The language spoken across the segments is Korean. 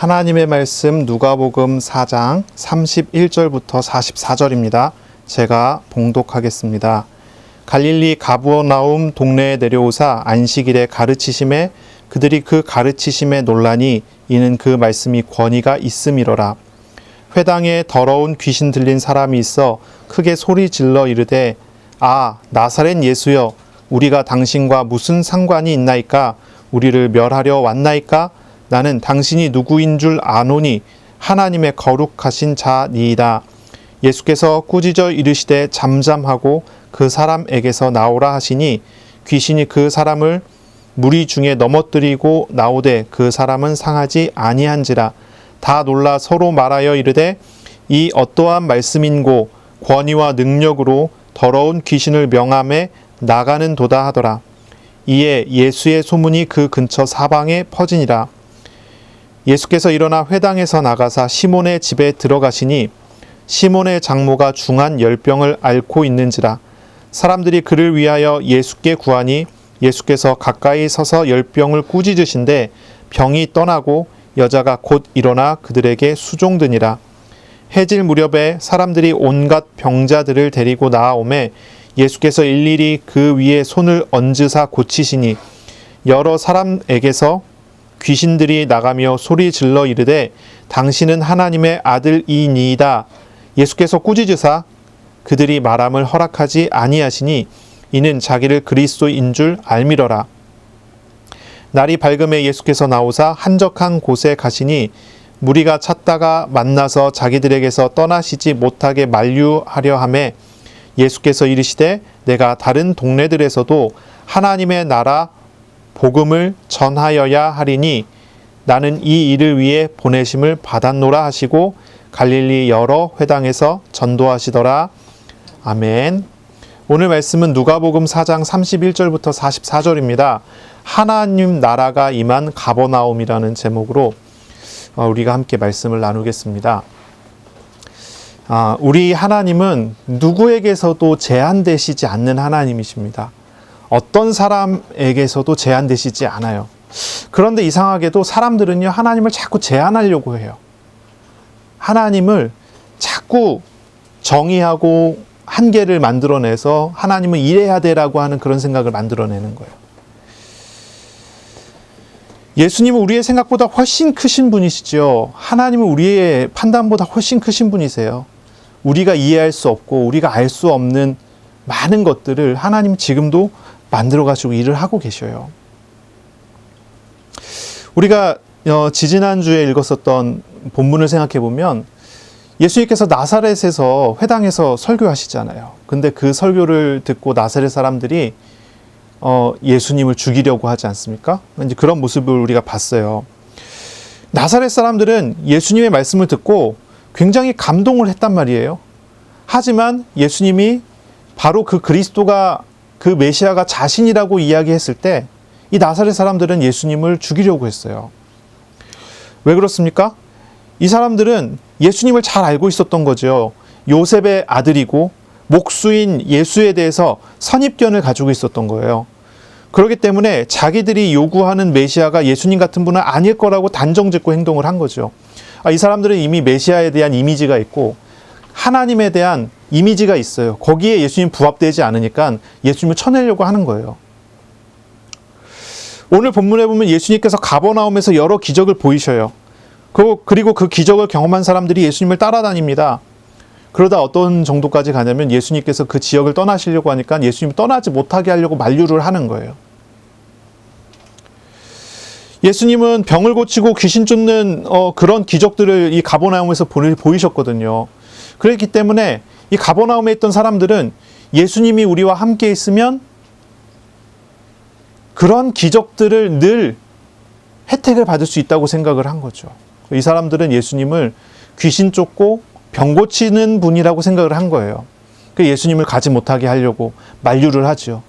하나님의 말씀 누가복음 4장 31절부터 44절입니다. 제가 봉독하겠습니다. 갈릴리 가버나움 동네에 내려오사 안식일에 가르치심에 그들이 그 가르치심에 놀라니 이는 그 말씀이 권위가 있음이로라. 회당에 더러운 귀신 들린 사람이 있어 크게 소리 질러 이르되 아 나사렛 예수여 우리가 당신과 무슨 상관이 있나이까 우리를 멸하려 왔나이까 나는 당신이 누구인 줄 아노니 하나님의 거룩하신 자니이다. 예수께서 꾸짖어 이르시되 잠잠하고 그 사람에게서 나오라 하시니 귀신이 그 사람을 무리 중에 넘어뜨리고 나오되 그 사람은 상하지 아니한지라. 다 놀라 서로 말하여 이르되 이 어떠한 말씀인고 권위와 능력으로 더러운 귀신을 명함에 나가는 도다 하더라. 이에 예수의 소문이 그 근처 사방에 퍼지니라. 예수께서 일어나 회당에서 나가사 시몬의 집에 들어가시니 시몬의 장모가 중한 열병을 앓고 있는지라. 사람들이 그를 위하여 예수께 구하니 예수께서 가까이 서서 열병을 꾸짖으신데 병이 떠나고 여자가 곧 일어나 그들에게 수종드니라. 해질 무렵에 사람들이 온갖 병자들을 데리고 나아오매 예수께서 일일이 그 위에 손을 얹으사 고치시니 여러 사람에게서 귀신들이 나가며 소리 질러 이르되 당신은 하나님의 아들이니이다. 예수께서 꾸짖으사 그들이 말함을 허락하지 아니하시니 이는 자기를 그리스도인 줄 알미러라. 날이 밝음에 예수께서 나오사 한적한 곳에 가시니 무리가 찾다가 만나서 자기들에게서 떠나시지 못하게 만류하려 하매 예수께서 이르시되 내가 다른 동네들에서도 하나님의 나라 복음을 전하여야 하리니 나는 이 일을 위해 보내심을 받았노라 하시고 갈릴리 여러 회당에서 전도하시더라. 아멘. 오늘 말씀은 누가복음 4장 31절부터 44절입니다. 하나님 나라가 임한 가버나움이라는 제목으로 우리가 함께 말씀을 나누겠습니다. 우리 하나님은 누구에게서도 제한되시지 않는 하나님이십니다. 어떤 사람에게서도 제한되시지 않아요. 그런데 이상하게도 사람들은요, 하나님을 자꾸 제한하려고 해요. 하나님을 자꾸 정의하고 한계를 만들어내서 하나님은 이래야 되라고 하는 그런 생각을 만들어내는 거예요. 예수님은 우리의 생각보다 훨씬 크신 분이시죠. 하나님은 우리의 판단보다 훨씬 크신 분이세요. 우리가 이해할 수 없고 우리가 알 수 없는 많은 것들을 하나님 지금도 만들어가지고 일을 하고 계셔요. 우리가 지지난주에 읽었었던 본문을 생각해 보면 예수님께서 나사렛에서 회당에서 설교하시잖아요. 근데 그 설교를 듣고 나사렛 사람들이 예수님을 죽이려고 하지 않습니까? 이제 그런 모습을 우리가 봤어요. 나사렛 사람들은 예수님의 말씀을 듣고 굉장히 감동을 했단 말이에요. 하지만 예수님이 바로 그 그리스도가 그 메시아가 자신이라고 이야기했을 때 이 나사렛 사람들은 예수님을 죽이려고 했어요. 왜 그렇습니까? 이 사람들은 예수님을 잘 알고 있었던 거죠. 요셉의 아들이고 목수인 예수에 대해서 선입견을 가지고 있었던 거예요. 그렇기 때문에 자기들이 요구하는 메시아가 예수님 같은 분은 아닐 거라고 단정짓고 행동을 한 거죠. 이 사람들은 이미 메시아에 대한 이미지가 있고 하나님에 대한 이미지가 있어요. 거기에 예수님 부합되지 않으니까 예수님을 쳐내려고 하는 거예요. 오늘 본문에 보면 예수님께서 가버나움에서 여러 기적을 보이셔요. 그리고 그 기적을 경험한 사람들이 예수님을 따라다닙니다. 그러다 어떤 정도까지 가냐면 예수님께서 그 지역을 떠나시려고 하니까 예수님이 떠나지 못하게 하려고 만류를 하는 거예요. 예수님은 병을 고치고 귀신 쫓는 그런 기적들을 이 가버나움에서 보이셨거든요. 그렇기 때문에 이 가버나움에 있던 사람들은 예수님이 우리와 함께 있으면 그런 기적들을 늘 혜택을 받을 수 있다고 생각을 한 거죠. 이 사람들은 예수님을 귀신 쫓고 병 고치는 분이라고 생각을 한 거예요. 그 예수님을 가지 못하게 하려고 만류를 하죠.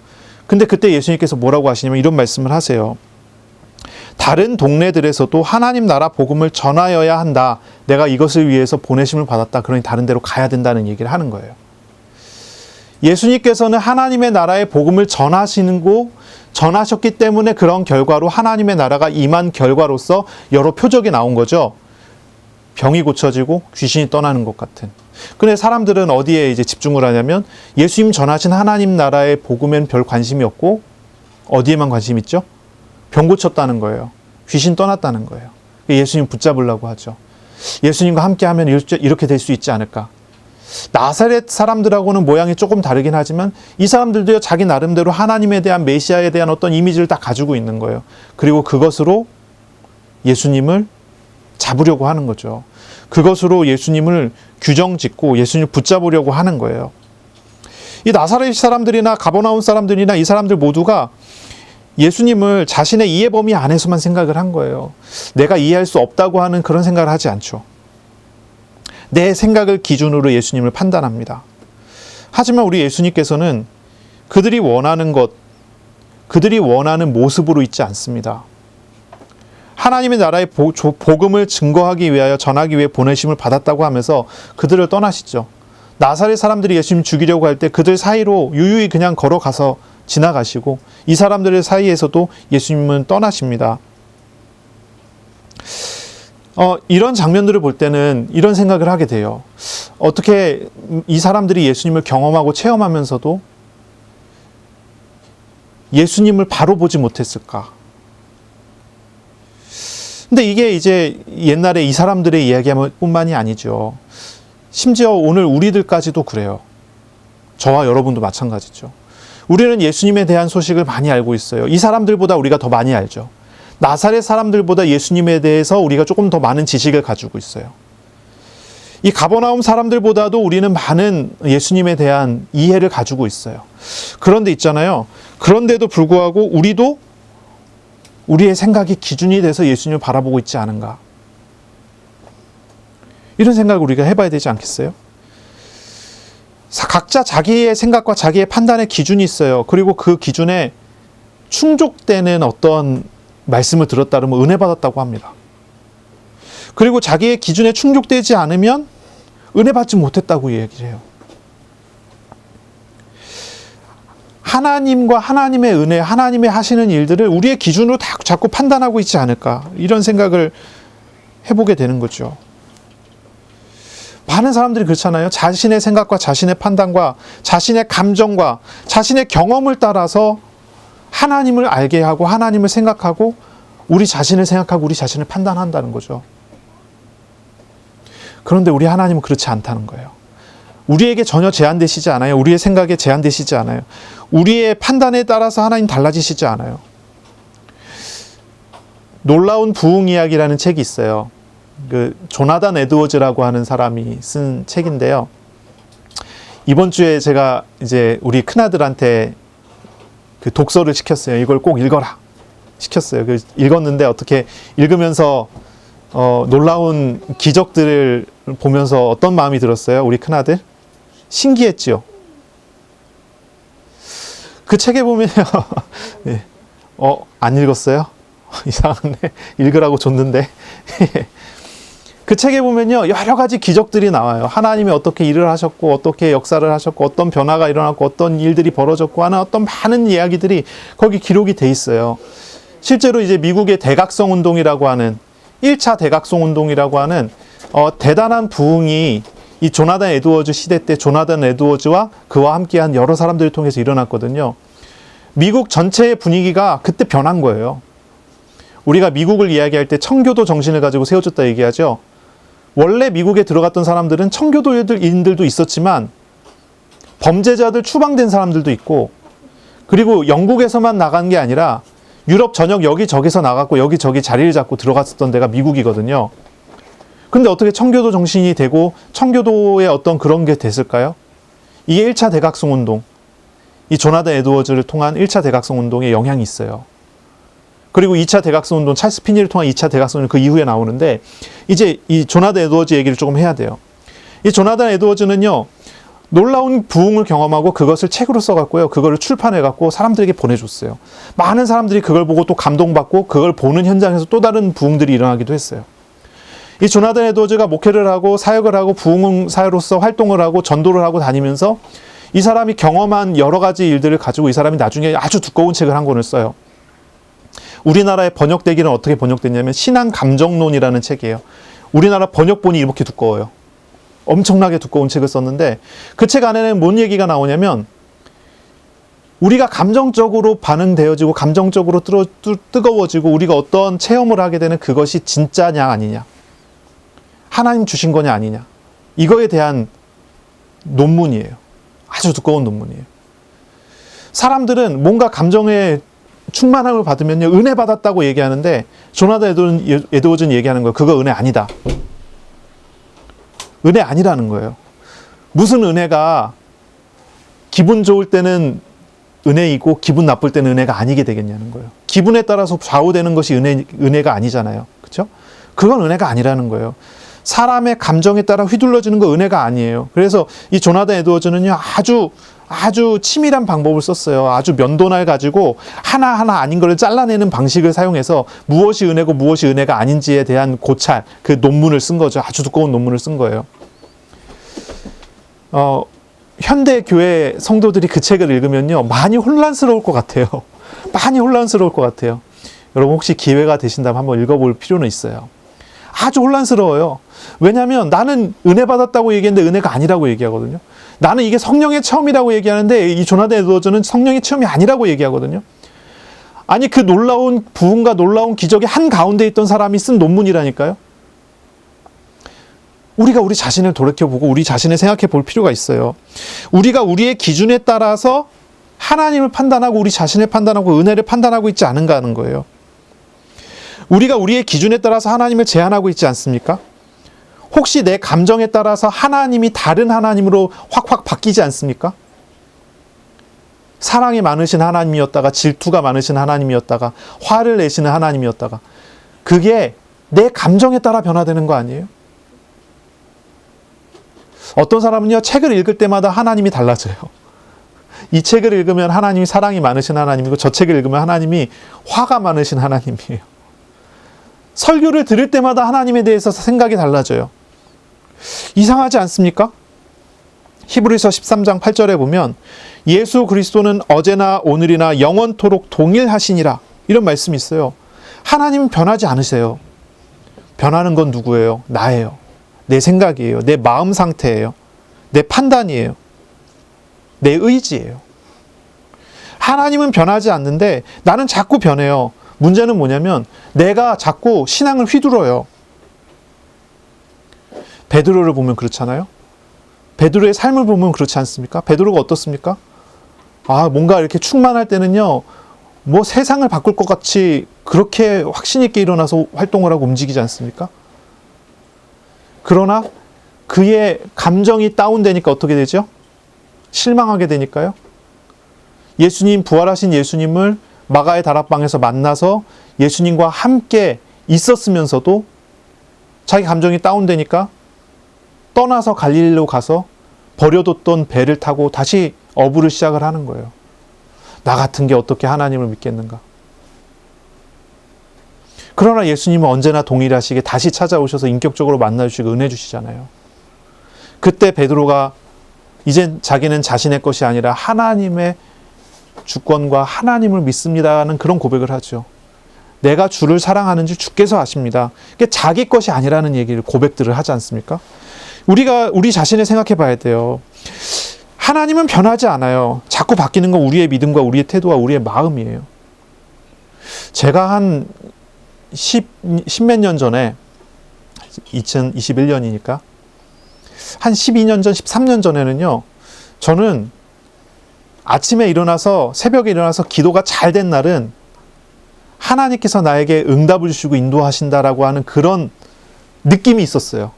근데 그때 예수님께서 뭐라고 하시냐면 이런 말씀을 하세요. 다른 동네들에서도 하나님 나라 복음을 전하여야 한다. 내가 이것을 위해서 보내심을 받았다. 그러니 다른 데로 가야 된다는 얘기를 하는 거예요. 예수님께서는 하나님의 나라의 복음을 전하셨기 때문에 그런 결과로 하나님의 나라가 임한 결과로서 여러 표적이 나온 거죠. 병이 고쳐지고 귀신이 떠나는 것 같은. 근데 사람들은 어디에 이제 집중을 하냐면 예수님 전하신 하나님 나라의 복음엔 별 관심이 없고 어디에만 관심 있죠? 병 고쳤다는 거예요. 귀신 떠났다는 거예요. 예수님 붙잡으려고 하죠. 예수님과 함께하면 이렇게 될 수 있지 않을까. 나사렛 사람들하고는 모양이 조금 다르긴 하지만 이 사람들도 자기 나름대로 하나님에 대한 메시아에 대한 어떤 이미지를 다 가지고 있는 거예요. 그리고 그것으로 예수님을 잡으려고 하는 거죠. 그것으로 예수님을 규정짓고 예수님을 붙잡으려고 하는 거예요. 이 나사렛 사람들이나 가버나움 사람들이나 이 사람들 모두가 예수님을 자신의 이해 범위 안에서만 생각을 한 거예요. 내가 이해할 수 없다고 하는 그런 생각을 하지 않죠. 내 생각을 기준으로 예수님을 판단합니다. 하지만 우리 예수님께서는 그들이 원하는 것, 그들이 원하는 모습으로 있지 않습니다. 하나님의 나라의 복음을 증거하기 위하여 전하기 위해 보내심을 받았다고 하면서 그들을 떠나시죠. 나사렛 사람들이 예수님 죽이려고 할 때 그들 사이로 유유히 그냥 걸어가서 지나가시고 이 사람들의 사이에서도 예수님은 떠나십니다. 이런 장면들을 볼 때는 이런 생각을 하게 돼요. 어떻게 이 사람들이 예수님을 경험하고 체험하면서도 예수님을 바로 보지 못했을까? 근데 이게 이제 옛날에 이 사람들의 이야기뿐만이 아니죠. 심지어 오늘 우리들까지도 그래요. 저와 여러분도 마찬가지죠. 우리는 예수님에 대한 소식을 많이 알고 있어요. 이 사람들보다 우리가 더 많이 알죠. 나사렛 사람들보다 예수님에 대해서 우리가 조금 더 많은 지식을 가지고 있어요. 이 가버나움 사람들보다도 우리는 많은 예수님에 대한 이해를 가지고 있어요. 그런데 있잖아요. 그런데도 불구하고 우리도 우리의 생각이 기준이 돼서 예수님을 바라보고 있지 않은가. 이런 생각을 우리가 해봐야 되지 않겠어요? 각자 자기의 생각과 자기의 판단의 기준이 있어요. 그리고 그 기준에 충족되는 어떤 말씀을 들었다 그러면 은혜 받았다고 합니다. 그리고 자기의 기준에 충족되지 않으면 은혜 받지 못했다고 얘기를 해요. 하나님과 하나님의 은혜, 하나님의 하시는 일들을 우리의 기준으로 다 자꾸 판단하고 있지 않을까. 이런 생각을 해보게 되는 거죠. 많은 사람들이 그렇잖아요. 자신의 생각과 자신의 판단과 자신의 감정과 자신의 경험을 따라서 하나님을 알게 하고 하나님을 생각하고 우리 자신을 생각하고 우리 자신을 판단한다는 거죠. 그런데 우리 하나님은 그렇지 않다는 거예요. 우리에게 전혀 제한되시지 않아요. 우리의 생각에 제한되시지 않아요. 우리의 판단에 따라서 하나님 달라지시지 않아요. 놀라운 부흥 이야기라는 책이 있어요. 그 조나단 에드워즈라고 하는 사람이 쓴 책인데요. 이번 주에 제가 이제 우리 큰아들한테 그 독서를 시켰어요. 이걸 꼭 읽어라 시켰어요. 그 읽었는데 어떻게 읽으면서 놀라운 기적들을 보면서 어떤 마음이 들었어요? 우리 큰아들? 신기했죠. 그 책에 보면요. 네. 안 읽었어요? 이상하네. 읽으라고 줬는데. 그 책에 보면요. 여러 가지 기적들이 나와요. 하나님이 어떻게 일을 하셨고, 어떻게 역사를 하셨고, 어떤 변화가 일어났고, 어떤 일들이 벌어졌고 하는 어떤 많은 이야기들이 거기 기록이 돼 있어요. 실제로 이제 미국의 대각성 운동이라고 하는 1차 대각성 운동이라고 하는 대단한 부흥이 이 조나단 에드워즈 시대 때 조나단 에드워즈와 그와 함께한 여러 사람들을 통해서 일어났거든요. 미국 전체의 분위기가 그때 변한 거예요. 우리가 미국을 이야기할 때 청교도 정신을 가지고 세워졌다 얘기하죠. 원래 미국에 들어갔던 사람들은 청교도인들도 있었지만 범죄자들 추방된 사람들도 있고 그리고 영국에서만 나간 게 아니라 유럽 전역 여기저기서 나갔고 여기저기 자리를 잡고 들어갔었던 데가 미국이거든요. 근데 어떻게 청교도 정신이 되고 청교도의 어떤 그런 게 됐을까요? 이게 1차 대각성 운동, 이 조나단 에드워즈를 통한 1차 대각성 운동에 영향이 있어요. 그리고 2차 대각성 운동, 찰스 피니를 통한 2차 대각성 운동 그 이후에 나오는데 이제 이 조나단 에드워즈 얘기를 조금 해야 돼요. 이 조나단 에드워즈는요. 놀라운 부흥을 경험하고 그것을 책으로 써갖고요. 그거를 출판해갖고 사람들에게 보내줬어요. 많은 사람들이 그걸 보고 또 감동받고 그걸 보는 현장에서 또 다른 부흥들이 일어나기도 했어요. 이 조나단 에드워즈가 목회를 하고 사역을 하고 부흥사로서 활동을 하고 전도를 하고 다니면서 이 사람이 경험한 여러 가지 일들을 가지고 이 사람이 나중에 아주 두꺼운 책을 한 권을 써요. 우리나라에 번역되기는 어떻게 번역됐냐면 신앙 감정론이라는 책이에요. 우리나라 번역본이 이렇게 두꺼워요. 엄청나게 두꺼운 책을 썼는데 그 책 안에는 뭔 얘기가 나오냐면 우리가 감정적으로 반응되어지고 감정적으로 뜨거워지고 우리가 어떤 체험을 하게 되는 그것이 진짜냐 아니냐, 하나님 주신 거냐 아니냐, 이거에 대한 논문이에요. 아주 두꺼운 논문이에요. 사람들은 뭔가 감정의 충만함을 받으면요 은혜 받았다고 얘기하는데 조나단 에드워즈는 얘기하는 거예요. 그거 은혜 아니다. 은혜 아니라는 거예요. 무슨 은혜가 기분 좋을 때는 은혜이고 기분 나쁠 때는 은혜가 아니게 되겠냐는 거예요. 기분에 따라서 좌우되는 것이 은혜가 아니잖아요. 그렇죠? 그건 은혜가 아니라는 거예요. 사람의 감정에 따라 휘둘러지는 거 은혜가 아니에요. 그래서 이 조나단 에드워즈는요 아주 치밀한 방법을 썼어요. 아주 면도날 가지고 하나하나 아닌 거를 잘라내는 방식을 사용해서 무엇이 은혜고 무엇이 은혜가 아닌지에 대한 고찰, 그 논문을 쓴 거죠. 아주 두꺼운 논문을 쓴 거예요. 현대 교회 성도들이 그 책을 읽으면요 많이 혼란스러울 것 같아요. 많이 혼란스러울 것 같아요. 여러분 혹시 기회가 되신다면 한번 읽어볼 필요는 있어요. 아주 혼란스러워요. 왜냐하면 나는 은혜 받았다고 얘기했는데 은혜가 아니라고 얘기하거든요. 나는 이게 성령의 체험이라고 얘기하는데 이 조나단 에드워즈는 성령의 체험이 아니라고 얘기하거든요. 아니 그 놀라운 부흥과 놀라운 기적의 한가운데 있던 사람이 쓴 논문이라니까요. 우리가 우리 자신을 돌이켜보고 우리 자신을 생각해 볼 필요가 있어요. 우리가 우리의 기준에 따라서 하나님을 판단하고 우리 자신을 판단하고 은혜를 판단하고 있지 않은가 하는 거예요. 우리가 우리의 기준에 따라서 하나님을 제한하고 있지 않습니까? 혹시 내 감정에 따라서 하나님이 다른 하나님으로 확확 바뀌지 않습니까? 사랑이 많으신 하나님이었다가 질투가 많으신 하나님이었다가 화를 내시는 하나님이었다가 그게 내 감정에 따라 변화되는 거 아니에요? 어떤 사람은요 책을 읽을 때마다 하나님이 달라져요. 이 책을 읽으면 하나님이 사랑이 많으신 하나님이고 저 책을 읽으면 하나님이 화가 많으신 하나님이에요. 설교를 들을 때마다 하나님에 대해서 생각이 달라져요. 이상하지 않습니까? 히브리서 13장 8절에 보면 예수 그리스도는 어제나 오늘이나 영원토록 동일하시니라 이런 말씀이 있어요. 하나님은 변하지 않으세요. 변하는 건 누구예요? 나예요. 내 생각이에요. 내 마음 상태예요. 내 판단이에요. 내 의지예요. 하나님은 변하지 않는데 나는 자꾸 변해요. 문제는 뭐냐면 내가 자꾸 신앙을 휘둘러요. 베드로를 보면 그렇잖아요. 베드로의 삶을 보면 그렇지 않습니까? 베드로가 어떻습니까? 뭔가 이렇게 충만할 때는요, 뭐 세상을 바꿀 것 같이 그렇게 확신 있게 일어나서 활동을 하고 움직이지 않습니까? 그러나 그의 감정이 다운되니까 어떻게 되죠? 실망하게 되니까요. 예수님, 부활하신 예수님을 마가의 다락방에서 만나서 예수님과 함께 있었으면서도 자기 감정이 다운되니까 떠나서 갈릴리로 가서 버려뒀던 배를 타고 다시 어부를 시작을 하는 거예요. 나 같은 게 어떻게 하나님을 믿겠는가? 그러나 예수님은 언제나 동일하시게 다시 찾아오셔서 인격적으로 만나주시고 은혜 주시잖아요. 그때 베드로가 이젠 자기는 자신의 것이 아니라 하나님의 주권과 하나님을 믿습니다라는 그런 고백을 하죠. 내가 주를 사랑하는지 주께서 아십니다. 그게 자기 것이 아니라는 얘기를 고백들을 하지 않습니까? 우리가 우리 자신을 생각해 봐야 돼요. 하나님은 변하지 않아요. 자꾸 바뀌는 건 우리의 믿음과 우리의 태도와 우리의 마음이에요. 제가 한 10몇 년 전에 2021년이니까 한 12년 전, 13년 전에는요. 저는 아침에 일어나서 새벽에 일어나서 기도가 잘 된 날은 하나님께서 나에게 응답을 주시고 인도하신다라고 하는 그런 느낌이 있었어요.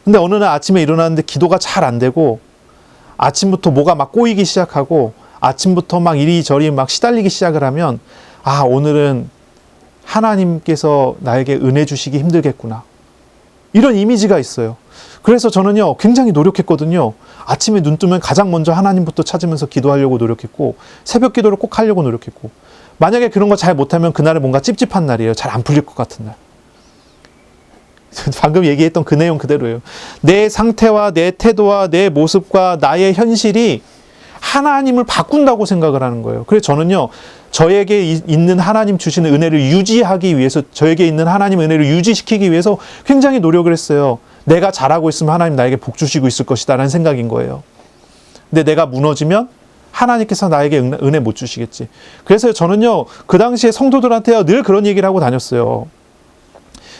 근데 어느 날 아침에 일어났는데 기도가 잘 안 되고 아침부터 뭐가 막 꼬이기 시작하고 아침부터 막 이리저리 막 시달리기 시작을 하면 오늘은 하나님께서 나에게 은혜 주시기 힘들겠구나. 이런 이미지가 있어요. 그래서 저는요 굉장히 노력했거든요. 아침에 눈 뜨면 가장 먼저 하나님부터 찾으면서 기도하려고 노력했고 새벽 기도를 꼭 하려고 노력했고 만약에 그런 거 잘 못하면 그날은 뭔가 찝찝한 날이에요. 잘 안 풀릴 것 같은 날. 방금 얘기했던 그 내용 그대로예요. 내 상태와 내 태도와 내 모습과 나의 현실이 하나님을 바꾼다고 생각을 하는 거예요. 그래서 저는요, 저에게 있는 하나님 주시는 은혜를 유지하기 위해서, 저에게 있는 하나님 은혜를 유지시키기 위해서 굉장히 노력을 했어요. 내가 잘하고 있으면 하나님 나에게 복 주시고 있을 것이다 라는 생각인 거예요. 근데 내가 무너지면 하나님께서 나에게 은혜 못 주시겠지. 그래서 저는요, 그 당시에 성도들한테 늘 그런 얘기를 하고 다녔어요.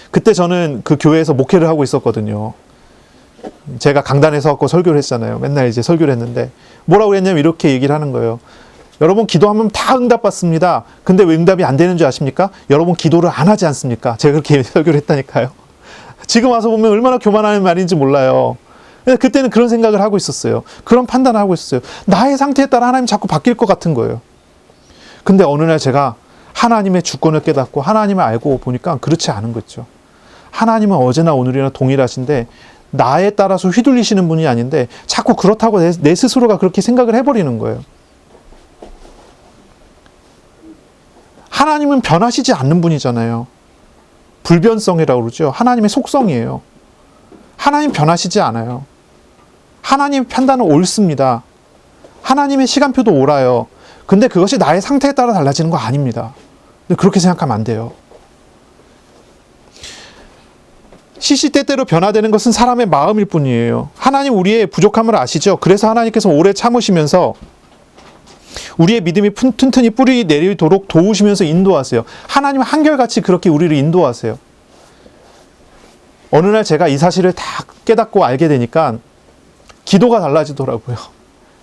그때 저는 그 교회에서 목회를 하고 있었거든요. 제가 강단에 서갖고 설교를 했잖아요. 맨날 이제 설교를 했는데 뭐라고 했냐면 이렇게 얘기를 하는 거예요. 여러분 기도하면 다 응답받습니다. 근데 왜 응답이 안 되는 줄 아십니까? 여러분 기도를 안 하지 않습니까? 제가 그렇게 설교를 했다니까요. 지금 와서 보면 얼마나 교만한 말인지 몰라요. 그때는 그런 생각을 하고 있었어요. 그런 판단을 하고 있었어요. 나의 상태에 따라 하나님 자꾸 바뀔 것 같은 거예요. 근데 어느 날 제가 하나님의 주권을 깨닫고 하나님을 알고 보니까 그렇지 않은 거죠. 하나님은 어제나 오늘이나 동일하신데 나에 따라서 휘둘리시는 분이 아닌데 자꾸 그렇다고 내 스스로가 그렇게 생각을 해버리는 거예요. 하나님은 변하시지 않는 분이잖아요. 불변성이라고 그러죠. 하나님의 속성이에요. 하나님 변하시지 않아요. 하나님의 판단은 옳습니다. 하나님의 시간표도 옳아요. 근데 그것이 나의 상태에 따라 달라지는 거 아닙니다. 근데 그렇게 생각하면 안 돼요. 시시때때로 변화되는 것은 사람의 마음일 뿐이에요. 하나님 우리의 부족함을 아시죠? 그래서 하나님께서 오래 참으시면서 우리의 믿음이 튼튼히 뿌리 내리도록 도우시면서 인도하세요. 하나님은 한결같이 그렇게 우리를 인도하세요. 어느 날 제가 이 사실을 다 깨닫고 알게 되니까 기도가 달라지더라고요.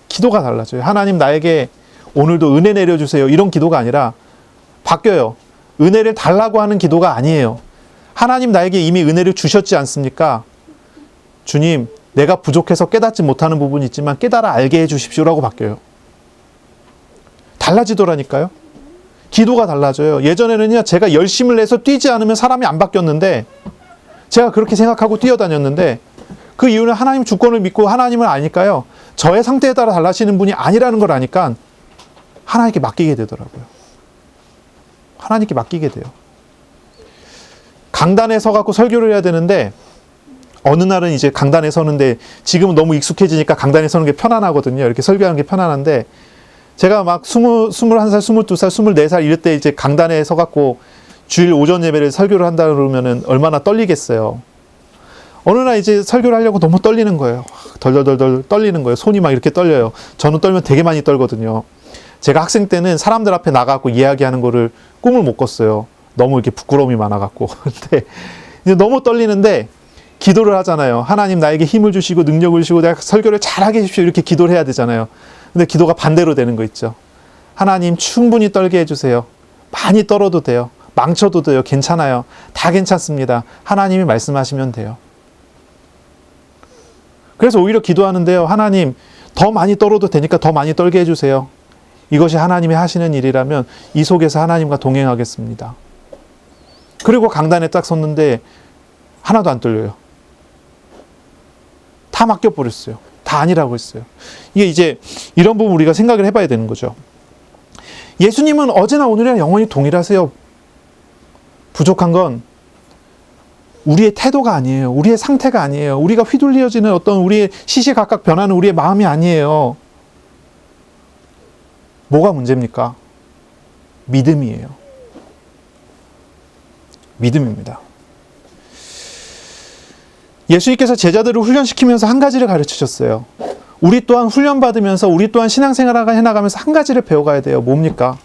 기도가 달라져요. 하나님 나에게 오늘도 은혜 내려주세요. 이런 기도가 아니라 바뀌어요. 은혜를 달라고 하는 기도가 아니에요. 하나님 나에게 이미 은혜를 주셨지 않습니까? 주님, 내가 부족해서 깨닫지 못하는 부분이 있지만 깨달아 알게 해주십시오라고 바뀌어요. 달라지더라니까요. 기도가 달라져요. 예전에는요, 제가 열심을 내서 뛰지 않으면 사람이 안 바뀌었는데 제가 그렇게 생각하고 뛰어다녔는데 그 이유는 하나님 주권을 믿고 하나님을 아니까요. 저의 상태에 따라 달라지는 분이 아니라는 걸 아니까 하나님께 맡기게 되더라고요. 하나님께 맡기게 돼요. 강단에 서갖고 설교를 해야 되는데 어느 날은 이제 강단에 서는데 지금은 너무 익숙해지니까 강단에 서는 게 편안하거든요. 이렇게 설교하는 게 편안한데 제가 막 21살, 22살, 24살 이럴 때 이제 강단에 서갖고 주일 오전 예배를 설교를 한다 그러면은 얼마나 떨리겠어요. 어느 날 이제 설교를 하려고 너무 떨리는 거예요. 덜덜덜덜 떨리는 거예요. 손이 막 이렇게 떨려요. 저는 떨면 되게 많이 떨거든요. 제가 학생 때는 사람들 앞에 나가고 이야기하는 거를 꿈을 못 꿨어요. 너무 이렇게 부끄러움이 많아갖고. 근데 이제 너무 떨리는데 기도를 하잖아요. 하나님 나에게 힘을 주시고 능력을 주시고 내가 설교를 잘하게 해주십시오. 이렇게 기도를 해야 되잖아요. 근데 기도가 반대로 되는 거 있죠. 하나님 충분히 떨게 해주세요. 많이 떨어도 돼요. 망쳐도 돼요. 괜찮아요. 다 괜찮습니다. 하나님이 말씀하시면 돼요. 그래서 오히려 기도하는데요. 하나님 더 많이 떨어도 되니까 더 많이 떨게 해주세요. 이것이 하나님이 하시는 일이라면 이 속에서 하나님과 동행하겠습니다. 그리고 강단에 딱 섰는데 하나도 안 떨려요. 다 맡겨버렸어요. 다 아니라고 했어요. 이게 이제 이런 부분 우리가 생각을 해봐야 되는 거죠. 예수님은 어제나 오늘이나 영원히 동일하세요. 부족한 건 우리의 태도가 아니에요. 우리의 상태가 아니에요. 우리가 휘둘려지는 어떤 우리의 시시각각 변하는 우리의 마음이 아니에요. 뭐가 문제입니까? 믿음이에요. 믿음입니다. 예수님께서 제자들을 훈련시키면서 한 가지를 가르치셨어요. 우리 또한 훈련받으면서 우리 또한 신앙생활을 해나가면서 한 가지를 배워가야 돼요. 뭡니까?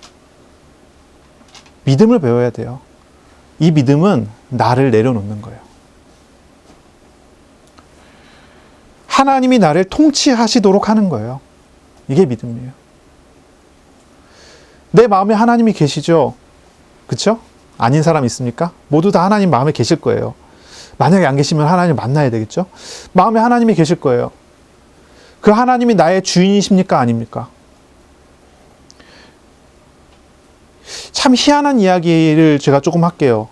믿음을 배워야 돼요. 이 믿음은 나를 내려놓는 거예요. 하나님이 나를 통치하시도록 하는 거예요. 이게 믿음이에요. 내 마음에 하나님이 계시죠? 그렇죠? 아닌 사람 있습니까? 모두 다 하나님 마음에 계실 거예요. 만약에 안 계시면 하나님 만나야 되겠죠? 마음에 하나님이 계실 거예요. 그 하나님이 나의 주인이십니까? 아닙니까? 참 희한한 이야기를 제가 조금 할게요.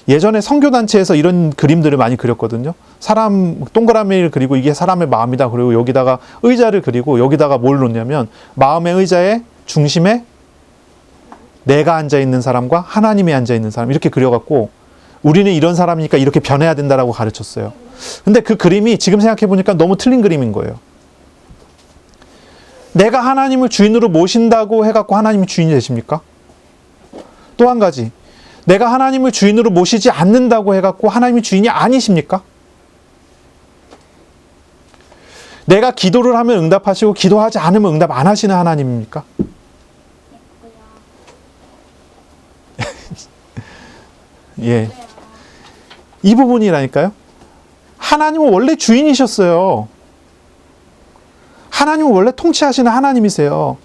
예전에 선교단체에서 이런 그림들을 많이 그렸거든요. 사람 동그라미를 그리고 이게 사람의 마음이다. 그리고 여기다가 의자를 그리고 여기다가 뭘 놓냐면 마음의 의자의 중심에 내가 앉아있는 사람과 하나님이 앉아있는 사람 이렇게 그려갖고 우리는 이런 사람이니까 이렇게 변해야 된다라고 가르쳤어요. 근데 그 그림이 지금 생각해보니까 너무 틀린 그림인 거예요. 내가 하나님을 주인으로 모신다고 해갖고 하나님이 주인이 되십니까? 또 한 가지, 내가 하나님을 주인으로 모시지 않는다고 해갖고 하나님이 주인이 아니십니까? 내가 기도를 하면 응답하시고 기도하지 않으면 응답 안 하시는 하나님입니까? 예, 이 부분이라니까요. 하나님은 원래 주인이셨어요. 하나님은 원래 통치하시는 하나님이세요.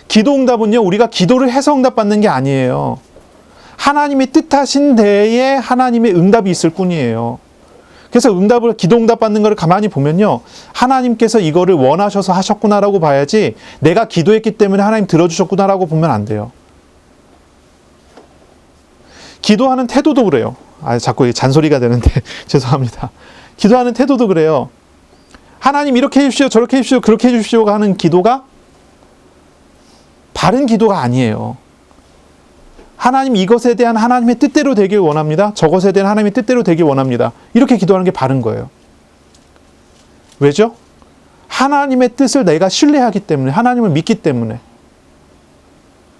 기도 응답은요, 우리가 기도를 해서 응답받는 게 아니에요. 하나님이 뜻하신 데에 하나님의 응답이 있을 뿐이에요. 그래서 기도 응답 받는 거를 가만히 보면요, 하나님께서 이거를 원하셔서 하셨구나라고 봐야지, 내가 기도했기 때문에 하나님 들어주셨구나라고 보면 안 돼요. 기도하는 태도도 그래요. 자꾸 잔소리가 되는데 죄송합니다. 기도하는 태도도 그래요. 하나님 이렇게 해주십시오, 저렇게 해주십시오, 그렇게 해주십시오가 하는 기도가 바른 기도가 아니에요. 하나님 이것에 대한 하나님의 뜻대로 되길 원합니다. 저것에 대한 하나님의 뜻대로 되길 원합니다. 이렇게 기도하는 게 바른 거예요. 왜죠? 하나님의 뜻을 내가 신뢰하기 때문에, 하나님을 믿기 때문에.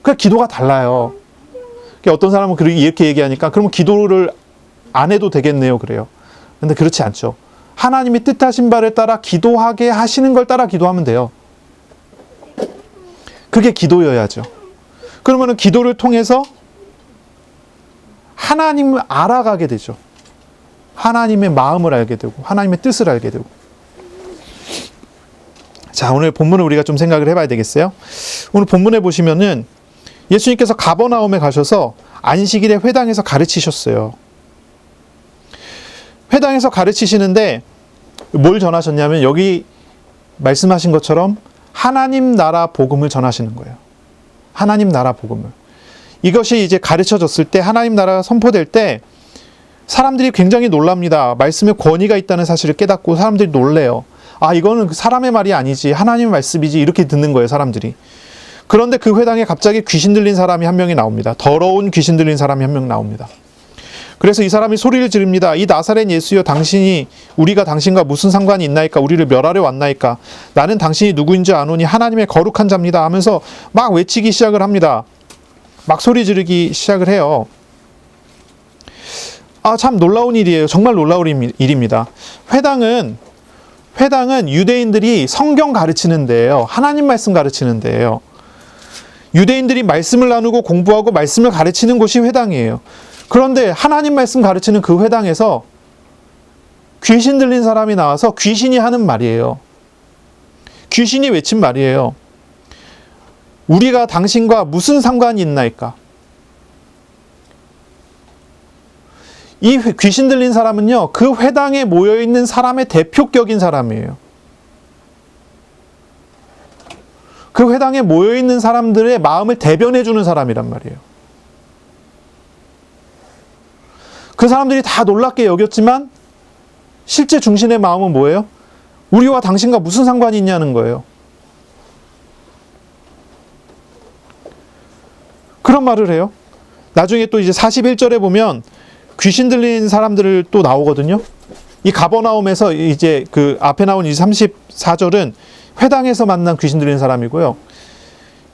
그러니까 기도가 달라요. 어떤 사람은 이렇게 얘기하니까 그러면 기도를 안 해도 되겠네요, 그래요. 근데 그렇지 않죠. 하나님이 뜻하신 바를 따라 기도하게 하시는 걸 따라 기도하면 돼요. 그게 기도여야죠. 그러면 기도를 통해서 하나님을 알아가게 되죠. 하나님의 마음을 알게 되고 하나님의 뜻을 알게 되고. 자, 오늘 본문을 우리가 좀 생각을 해봐야 되겠어요. 오늘 본문에 보시면은 예수님께서 가버나움에 가셔서 안식일에 회당에서 가르치셨어요. 회당에서 가르치시는데 뭘 전하셨냐면, 여기 말씀하신 것처럼 하나님 나라 복음을 전하시는 거예요. 하나님 나라 복음을. 이것이 이제 가르쳐졌을 때, 하나님 나라가 선포될 때 사람들이 굉장히 놀랍니다. 말씀에 권위가 있다는 사실을 깨닫고 사람들이 놀래요. 이거는 사람의 말이 아니지, 하나님의 말씀이지, 이렇게 듣는 거예요, 사람들이. 그런데 그 회당에 갑자기 귀신 들린 사람이 한 명이 나옵니다. 더러운 귀신 들린 사람이 한 명 나옵니다. 그래서 이 사람이 소리를 지릅니다. 이 나사렛 예수여, 우리가 당신과 무슨 상관이 있나이까? 우리를 멸하려 왔나이까? 나는 당신이 누구인지 아노니 하나님의 거룩한 자입니다 하면서 막 외치기 시작을 합니다. 막 소리 지르기 시작을 해요. 참 놀라운 일이에요. 정말 놀라운 일입니다. 회당은 유대인들이 성경 가르치는 데예요. 하나님 말씀 가르치는 데예요. 유대인들이 말씀을 나누고 공부하고 말씀을 가르치는 곳이 회당이에요. 그런데 하나님 말씀 가르치는 그 회당에서 귀신 들린 사람이 나와서 귀신이 하는 말이에요. 귀신이 외친 말이에요. 우리가 당신과 무슨 상관이 있나이까? 이 귀신 들린 사람은요, 그 회당에 모여있는 사람의 대표격인 사람이에요. 그 회당에 모여있는 사람들의 마음을 대변해주는 사람이란 말이에요. 그 사람들이 다 놀랍게 여겼지만 실제 중심의 마음은 뭐예요? 우리와 당신과 무슨 상관이 있냐는 거예요. 그런 말을 해요. 나중에 또 이제 41절에 보면 귀신 들린 사람들을 또 나오거든요. 이 가버나움에서 이제 그 앞에 나온 이 34절은 회당에서 만난 귀신 들린 사람이고요.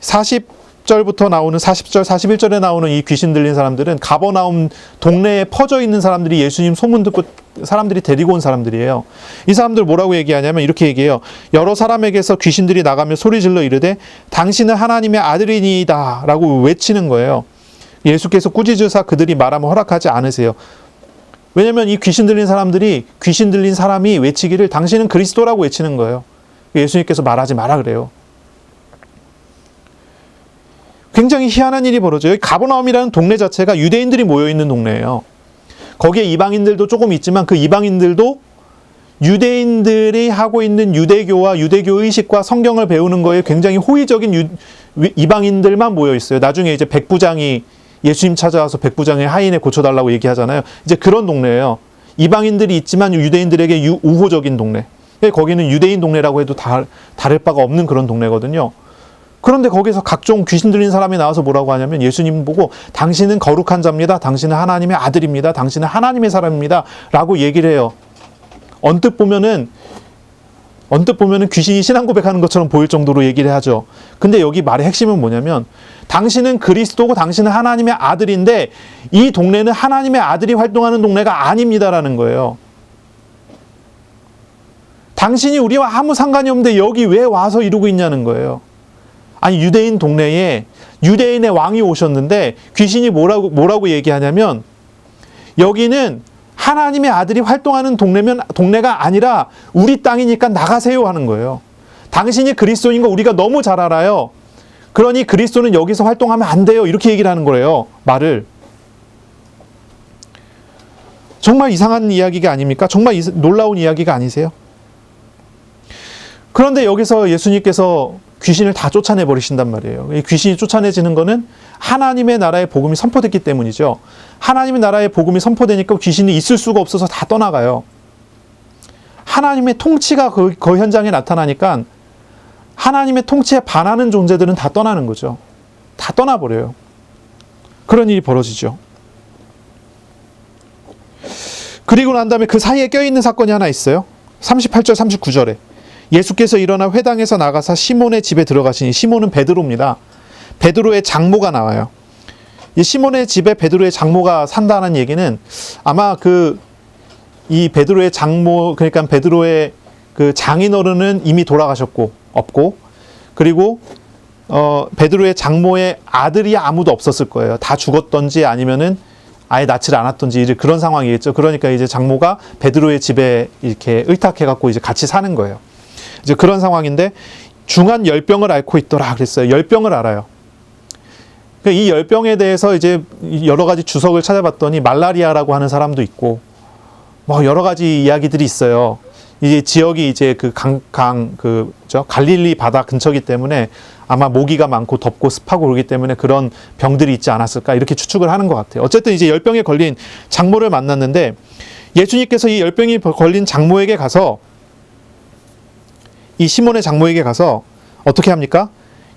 40절부터 나오는 40절, 41절에 나오는 이 귀신 들린 사람들은 가버나움 동네에 퍼져 있는 사람들이 예수님 소문 듣고 사람들이 데리고 온 사람들이에요. 이 사람들 뭐라고 얘기하냐면 이렇게 얘기해요. 여러 사람에게서 귀신들이 나가며 소리질러 이르되 당신은 하나님의 아들이니이다 라고 외치는 거예요. 예수께서 꾸짖으사 그들이 말하면 허락하지 않으세요. 왜냐면 이 귀신 들린 사람이 외치기를 당신은 그리스도라고 외치는 거예요. 예수님께서 말하지 마라 그래요. 굉장히 희한한 일이 벌어져요. 가버나움이라는 동네 자체가 유대인들이 모여있는 동네예요. 거기에 이방인들도 조금 있지만 그 이방인들도 유대인들이 하고 있는 유대교와 유대교 의식과 성경을 배우는 거에 굉장히 호의적인 이방인들만 모여있어요. 나중에 이제 백부장이 예수님 찾아와서 백부장의 하인에 고쳐달라고 얘기하잖아요. 이제 그런 동네예요. 이방인들이 있지만 유대인들에게 우호적인 동네. 거기는 유대인 동네라고 해도 다를 바가 없는 그런 동네거든요. 그런데 거기서 각종 귀신 들린 사람이 나와서 뭐라고 하냐면 예수님 보고 당신은 거룩한 자입니다. 당신은 하나님의 아들입니다. 당신은 하나님의 사람입니다. 라고 얘기를 해요. 언뜻 보면은 언뜻 보면은 귀신이 신앙 고백하는 것처럼 보일 정도로 얘기를 하죠. 근데 여기 말의 핵심은 뭐냐면 당신은 그리스도고 당신은 하나님의 아들인데 이 동네는 하나님의 아들이 활동하는 동네가 아닙니다라는 거예요. 당신이 우리와 아무 상관이 없는데 여기 왜 와서 이러고 있냐는 거예요. 아니 유대인 동네에 유대인의 왕이 오셨는데 귀신이 뭐라고 얘기하냐면 여기는 하나님의 아들이 활동하는 동네가 아니라 우리 땅이니까 나가세요 하는 거예요. 당신이 그리스도인 거 우리가 너무 잘 알아요. 그러니 그리스도는 여기서 활동하면 안 돼요. 이렇게 얘기를 하는 거예요. 말을. 정말 이상한 이야기가 아닙니까? 정말 놀라운 이야기가 아니세요? 그런데 여기서 예수님께서 귀신을 다 쫓아내 버리신단 말이에요. 이 귀신이 쫓아내지는 거는 하나님의 나라의 복음이 선포됐기 때문이죠. 하나님의 나라의 복음이 선포되니까 귀신이 있을 수가 없어서 다 떠나가요. 하나님의 통치가 그 현장에 나타나니까 하나님의 통치에 반하는 존재들은 다 떠나는 거죠. 다 떠나버려요. 그런 일이 벌어지죠. 그리고 난 다음에 그 사이에 껴있는 사건이 하나 있어요. 38절 39절에 예수께서 일어나 회당에서 나가사 시몬의 집에 들어가시니 시몬은 베드로입니다. 베드로의 장모가 나와요. 이 시몬의 집에 베드로의 장모가 산다는 얘기는 아마 이 베드로의 장모, 그러니까 베드로의 그 장인어른은 이미 돌아가셨고 없고, 그리고 베드로의 장모의 아들이 아무도 없었을 거예요. 다 죽었던지 아니면은 아예 낳지를 않았던지 그런 상황이겠죠. 그러니까 이제 장모가 베드로의 집에 이렇게 의탁해갖고 이제 같이 사는 거예요. 이제 그런 상황인데 중한 열병을 앓고 있더라 그랬어요. 열병을 알아요. 이 열병에 대해서 이제 여러 가지 주석을 찾아봤더니 말라리아라고 하는 사람도 있고 뭐 여러 가지 이야기들이 있어요. 이제 지역이 이제 갈릴리 바다 근처이기 때문에 아마 모기가 많고 덥고 습하고 그러기 때문에 그런 병들이 있지 않았을까 이렇게 추측을 하는 것 같아요. 어쨌든 이제 열병에 걸린 장모를 만났는데 예수님께서 이 열병이 걸린 장모에게 가서 이 시몬의 장모에게 가서 어떻게 합니까?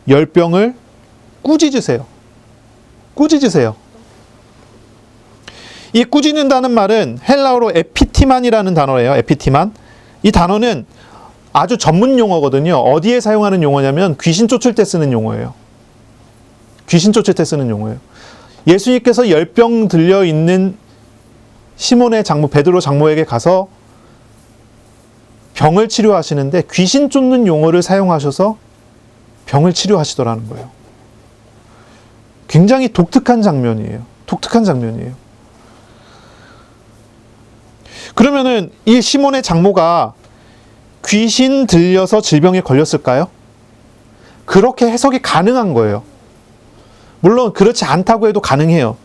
열병을 꾸짖으세요. 꾸짖으세요. 이 꾸짖는다는 말은 헬라어로 에피티만이라는 단어예요. 에피티만. 이 단어는 아주 전문 용어거든요. 어디에 사용하는 용어냐면 귀신 쫓을 때 쓰는 용어예요. 귀신 쫓을 때 쓰는 용어예요. 예수님께서 열병 들려 있는 시몬의 장모 베드로 장모에게 가서 병을 치료하시는데 귀신 쫓는 용어를 사용하셔서 병을 치료하시더라는 거예요. 굉장히 독특한 장면이에요. 독특한 장면이에요. 그러면은 이 시몬의 장모가 귀신 들려서 질병에 걸렸을까요? 그렇게 해석이 가능한 거예요. 물론 그렇지 않다고 해도 가능해요.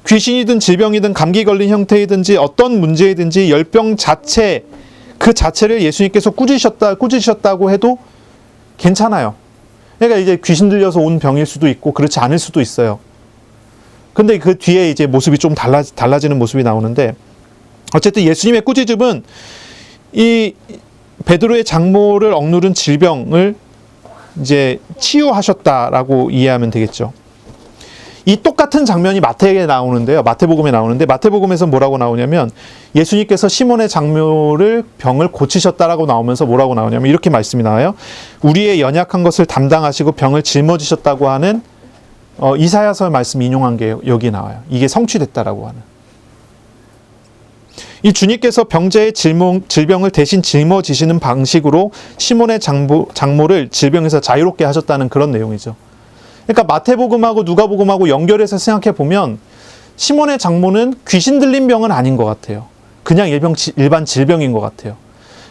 귀신이든 질병이든 감기 걸린 형태이든지 어떤 문제이든지 열병 자체 그 자체를 예수님께서 꾸짖으셨다고 해도 괜찮아요. 그러니까 이제 귀신 들려서 온 병일 수도 있고 그렇지 않을 수도 있어요. 근데 그 뒤에 이제 모습이 좀 달라지는 모습이 나오는데 어쨌든 예수님의 꾸짖음은 이 베드로의 장모를 억누른 질병을 이제 치유하셨다라고 이해하면 되겠죠. 이 똑같은 장면이 마태에 나오는데요. 마태복음에 나오는데 마태복음에서 뭐라고 나오냐면 예수님께서 시몬의 장모를 병을 고치셨다라고 나오면서 뭐라고 나오냐면 이렇게 말씀이 나와요. 우리의 연약한 것을 담당하시고 병을 짊어지셨다고 하는 이사야서 말씀 인용한 게 여기 나와요. 이게 성취됐다라고 하는. 이 주님께서 병자의 질병을 대신 짊어지시는 방식으로 시몬의 장모를 질병에서 자유롭게 하셨다는 그런 내용이죠. 그러니까 마태복음하고 누가복음하고 연결해서 생각해 보면 시몬의 장모는 귀신 들린 병은 아닌 것 같아요. 그냥 일반 질병인 것 같아요.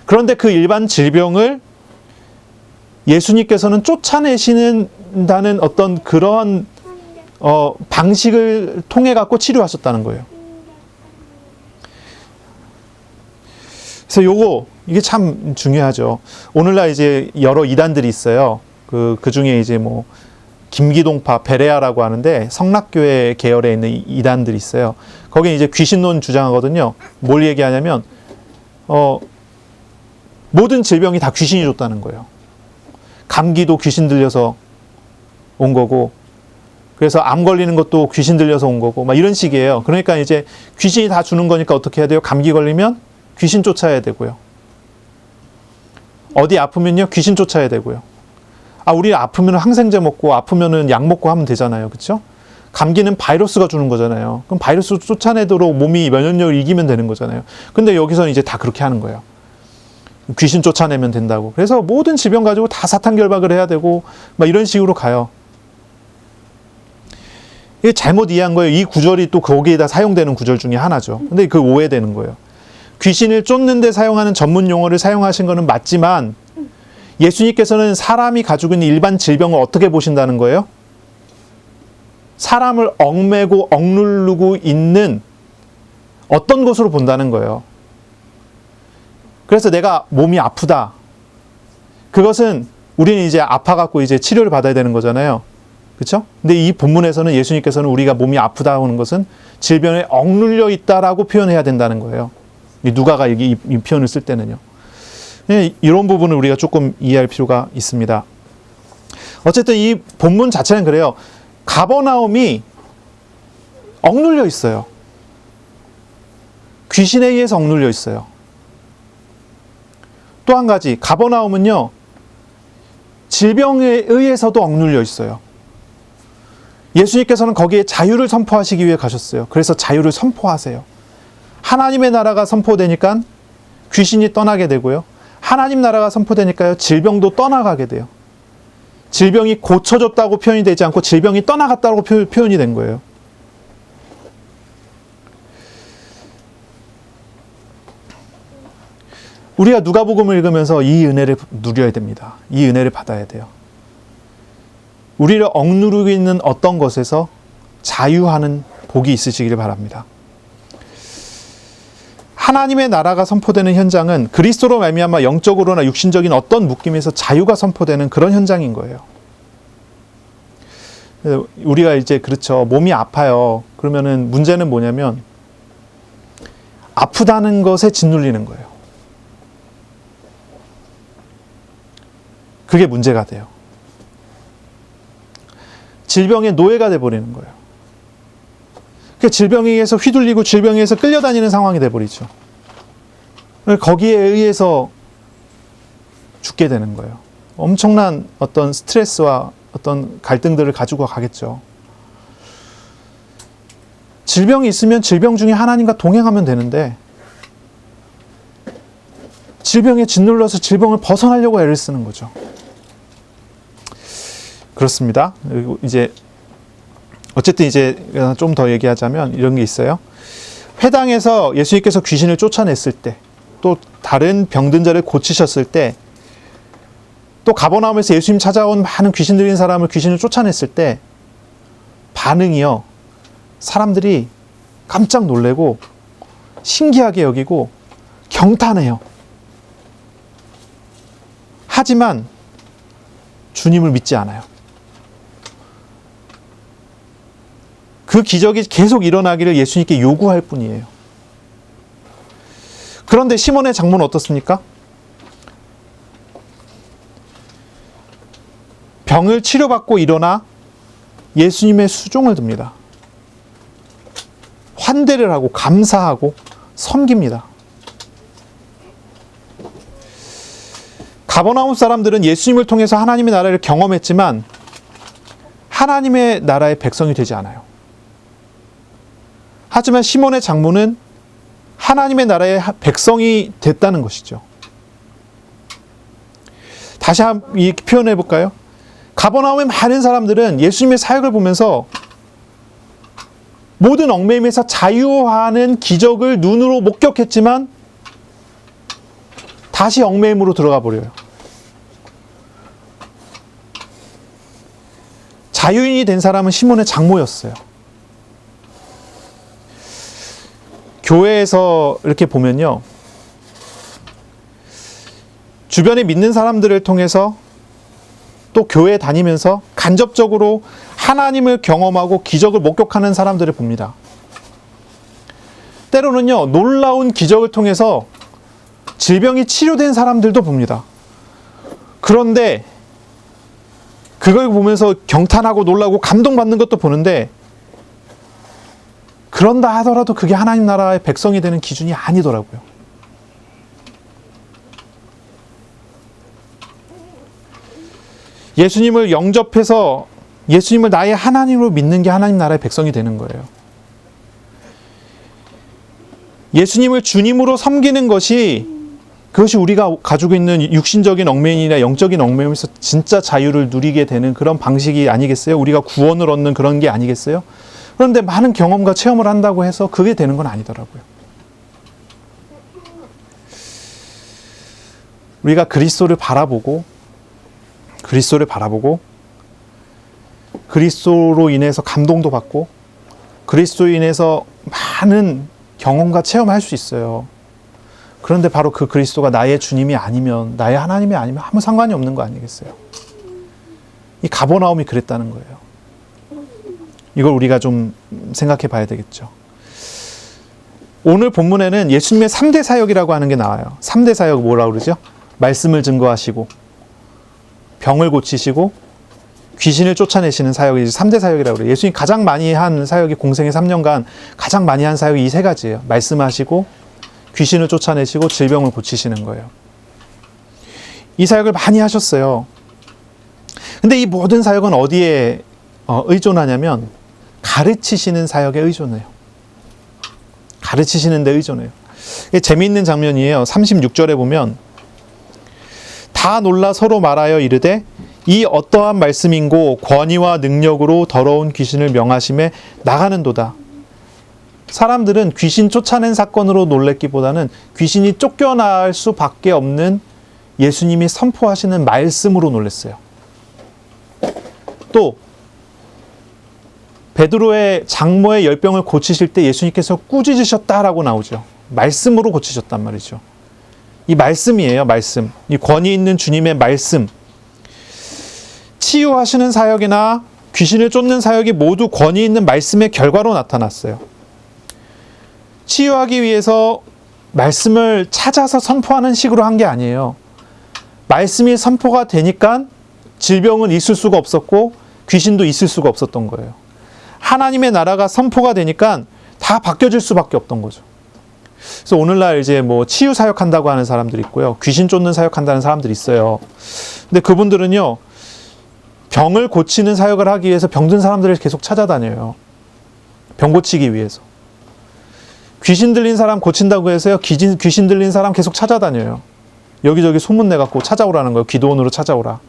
그런데 그 일반 질병을 예수님께서는 쫓아내시는다는 어떤 그러한 방식을 통해 갖고 치료하셨다는 거예요. 그래서 이게 참 중요하죠. 오늘날 이제 여러 이단들이 있어요. 그 중에 이제 뭐 김기동파 베레아라고 하는데 성락교회 계열에 있는 이단들이 있어요. 거기에 이제 귀신론 주장하거든요. 뭘 얘기하냐면 모든 질병이 다 귀신이 줬다는 거예요. 감기도 귀신 들려서 온 거고, 그래서 암 걸리는 것도 귀신 들려서 온 거고, 막 이런 식이에요. 그러니까 이제 귀신이 다 주는 거니까 어떻게 해야 돼요? 감기 걸리면 귀신 쫓아야 되고요. 어디 아프면요 귀신 쫓아야 되고요. 우리 아프면 항생제 먹고 아프면은 약 먹고 하면 되잖아요. 그렇죠? 감기는 바이러스가 주는 거잖아요. 그럼 바이러스 쫓아내도록 몸이 면역력을 이기면 되는 거잖아요. 근데 여기서는 이제 다 그렇게 하는 거예요. 귀신 쫓아내면 된다고. 그래서 모든 질병 가지고 다 사탄 결박을 해야 되고 막 이런 식으로 가요. 이게 잘못 이해한 거예요. 이 구절이 또 거기에다 사용되는 구절 중에 하나죠. 근데 그 오해되는 거예요. 귀신을 쫓는 데 사용하는 전문 용어를 사용하신 거는 맞지만 예수님께서는 사람이 가지고 있는 일반 질병을 어떻게 보신다는 거예요? 사람을 얽매고 억누르고 있는 어떤 것으로 본다는 거예요. 그래서 내가 몸이 아프다. 그것은 우리는 이제 아파갖고 이제 치료를 받아야 되는 거잖아요. 그렇죠? 근데 이 본문에서는 예수님께서는 우리가 몸이 아프다 하는 것은 질병에 억눌려 있다라고 표현해야 된다는 거예요. 누가가 이 표현을 쓸 때는요. 이런 부분을 우리가 조금 이해할 필요가 있습니다. 어쨌든 이 본문 자체는 그래요. 가버나움이 억눌려 있어요. 귀신에 의해서 억눌려 있어요. 또 한 가지, 가버나움은요, 질병에 의해서도 억눌려 있어요. 예수님께서는 거기에 자유를 선포하시기 위해 가셨어요. 그래서 자유를 선포하세요. 하나님의 나라가 선포되니까 귀신이 떠나게 되고요. 하나님 나라가 선포되니까요, 질병도 떠나가게 돼요. 질병이 고쳐졌다고 표현이 되지 않고 질병이 떠나갔다고 표현이 된 거예요. 우리가 누가복음을 읽으면서 이 은혜를 누려야 됩니다. 이 은혜를 받아야 돼요. 우리를 억누르고 있는 어떤 것에서 자유하는 복이 있으시기를 바랍니다. 하나님의 나라가 선포되는 현장은 그리스도로 말미암아 영적으로나 육신적인 어떤 묶임에서 자유가 선포되는 그런 현장인 거예요. 우리가 이제 그렇죠. 몸이 아파요. 그러면은 문제는 뭐냐면 아프다는 것에 짓눌리는 거예요. 그게 문제가 돼요. 질병의 노예가 돼버리는 거예요. 그 질병에 의해서 휘둘리고 질병에 의해서 끌려다니는 상황이 돼버리죠. 거기에 의해서 죽게 되는 거예요. 엄청난 어떤 스트레스와 어떤 갈등들을 가지고 가겠죠. 질병이 있으면 질병 중에 하나님과 동행하면 되는데 질병에 짓눌러서 질병을 벗어나려고 애를 쓰는 거죠. 그렇습니다. 그리고 이제 어쨌든 이제 좀 더 얘기하자면 이런 게 있어요. 회당에서 예수님께서 귀신을 쫓아냈을 때, 또 다른 병든 자를 고치셨을 때, 또 가버나움에서 예수님 찾아온 많은 귀신 들린 사람을 귀신을 쫓아냈을 때 반응이요. 사람들이 깜짝 놀래고 신기하게 여기고 경탄해요. 하지만 주님을 믿지 않아요. 그 기적이 계속 일어나기를 예수님께 요구할 뿐이에요. 그런데 시몬의 장모는 어떻습니까? 병을 치료받고 일어나 예수님의 수종을 듭니다. 환대를 하고 감사하고 섬깁니다. 가버나움 사람들은 예수님을 통해서 하나님의 나라를 경험했지만 하나님의 나라의 백성이 되지 않아요. 하지만 시몬의 장모는 하나님의 나라의 백성이 됐다는 것이죠. 다시 한번 표현해 볼까요? 가버나움의 많은 사람들은 예수님의 사역을 보면서 모든 얽매임에서 자유하는 기적을 눈으로 목격했지만 다시 얽매임으로 들어가 버려요. 자유인이 된 사람은 시몬의 장모였어요. 교회에서 이렇게 보면요, 주변에 믿는 사람들을 통해서 또 교회에 다니면서 간접적으로 하나님을 경험하고 기적을 목격하는 사람들을 봅니다. 때로는요, 놀라운 기적을 통해서 질병이 치료된 사람들도 봅니다. 그런데 그걸 보면서 경탄하고 놀라고 감동받는 것도 보는데, 그런다 하더라도 그게 하나님 나라의 백성이 되는 기준이 아니더라고요. 예수님을 영접해서 예수님을 나의 하나님으로 믿는 게 하나님 나라의 백성이 되는 거예요. 예수님을 주님으로 섬기는 것이, 그것이 우리가 가지고 있는 육신적인 얽매이나 영적인 얽매임에서 진짜 자유를 누리게 되는 그런 방식이 아니겠어요? 우리가 구원을 얻는 그런 게 아니겠어요? 그런데 많은 경험과 체험을 한다고 해서 그게 되는 건 아니더라고요. 우리가 그리스도를 바라보고 그리스도로 인해서 감동도 받고 그리스도로 인해서 많은 경험과 체험을 할 수 있어요. 그런데 바로 그 그리스도가 나의 주님이 아니면, 나의 하나님이 아니면 아무 상관이 없는 거 아니겠어요? 이 가버나움이 그랬다는 거예요. 이걸 우리가 좀 생각해 봐야 되겠죠. 오늘 본문에는 예수님의 3대 사역이라고 하는 게 나와요. 3대 사역 뭐라고 그러죠? 말씀을 증거하시고, 병을 고치시고, 귀신을 쫓아내시는 사역이 3대 사역이라고 그래요. 예수님이 가장 많이 한 사역이, 공생의 3년간 가장 많이 한 사역이 이 세 가지예요. 말씀하시고, 귀신을 쫓아내시고, 질병을 고치시는 거예요. 이 사역을 많이 하셨어요. 근데 이 모든 사역은 어디에 의존하냐면 가르치시는 사역에 의존해요. 가르치시는 데 의존해요. 이게 재미있는 장면이에요. 36절에 보면 다 놀라 서로 말하여 이르되 이 어떠한 말씀인고 권위와 능력으로 더러운 귀신을 명하심에 나가는도다. 사람들은 귀신 쫓아낸 사건으로 놀랬기보다는 귀신이 쫓겨날 수밖에 없는 예수님이 선포하시는 말씀으로 놀랐어요. 또 베드로의 장모의 열병을 고치실 때 예수님께서 꾸짖으셨다라고 나오죠. 말씀으로 고치셨단 말이죠. 이 말씀이에요, 말씀. 이 권위 있는 주님의 말씀. 치유하시는 사역이나 귀신을 쫓는 사역이 모두 권위 있는 말씀의 결과로 나타났어요. 치유하기 위해서 말씀을 찾아서 선포하는 식으로 한 게 아니에요. 말씀이 선포가 되니까 질병은 있을 수가 없었고 귀신도 있을 수가 없었던 거예요. 하나님의 나라가 선포가 되니까 다 바뀌어질 수밖에 없던 거죠. 그래서 오늘날 이제 뭐 치유 사역한다고 하는 사람들이 있고요. 귀신 쫓는 사역한다는 사람들이 있어요. 근데 그분들은요, 병을 고치는 사역을 하기 위해서 병든 사람들을 계속 찾아다녀요. 병 고치기 위해서. 귀신 들린 사람 고친다고 해서요, 귀신 들린 사람 계속 찾아다녀요. 여기저기 소문내갖고 찾아오라는 거예요. 기도원으로 찾아오라.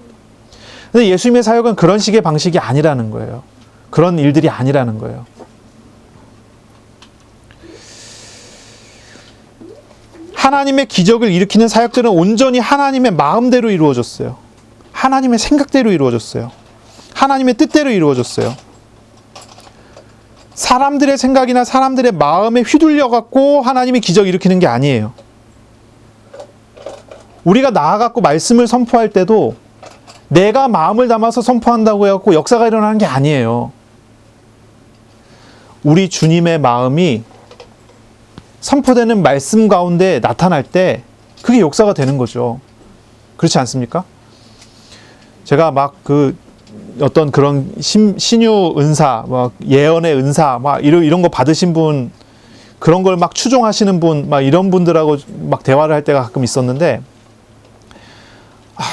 근데 예수님의 사역은 그런 식의 방식이 아니라는 거예요. 그런 일들이 아니라는 거예요. 하나님의 기적을 일으키는 사역들은 온전히 하나님의 마음대로 이루어졌어요. 하나님의 생각대로 이루어졌어요. 하나님의 뜻대로 이루어졌어요. 사람들의 생각이나 사람들의 마음에 휘둘려갖고 하나님이 기적 일으키는 게 아니에요. 우리가 나아갖고 말씀을 선포할 때도 내가 마음을 담아서 선포한다고 해갖고 역사가 일어나는 게 아니에요. 우리 주님의 마음이 선포되는 말씀 가운데 나타날 때 그게 역사가 되는 거죠. 그렇지 않습니까? 제가 막 어떤 그런 신유 은사, 막 예언의 은사, 막 이런 거 받으신 분, 그런 걸 막 추종하시는 분, 막 이런 분들하고 막 대화를 할 때가 가끔 있었는데,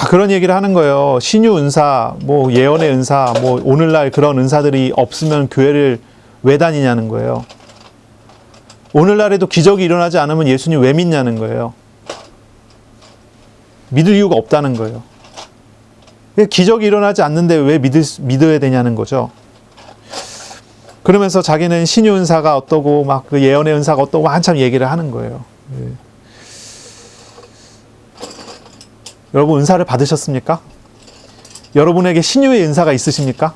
그런 얘기를 하는 거예요. 신유 은사, 뭐 예언의 은사, 뭐 오늘날 그런 은사들이 없으면 교회를 왜 다니냐는 거예요. 오늘날에도 기적이 일어나지 않으면 예수님 왜 믿냐는 거예요. 믿을 이유가 없다는 거예요. 기적이 일어나지 않는데 왜 믿어야 되냐는 거죠. 그러면서 자기는 신유 은사가 어떠고 막 그 예언의 은사가 어떠고 한참 얘기를 하는 거예요. 네. 여러분 은사를 받으셨습니까? 여러분에게 신유의 은사가 있으십니까?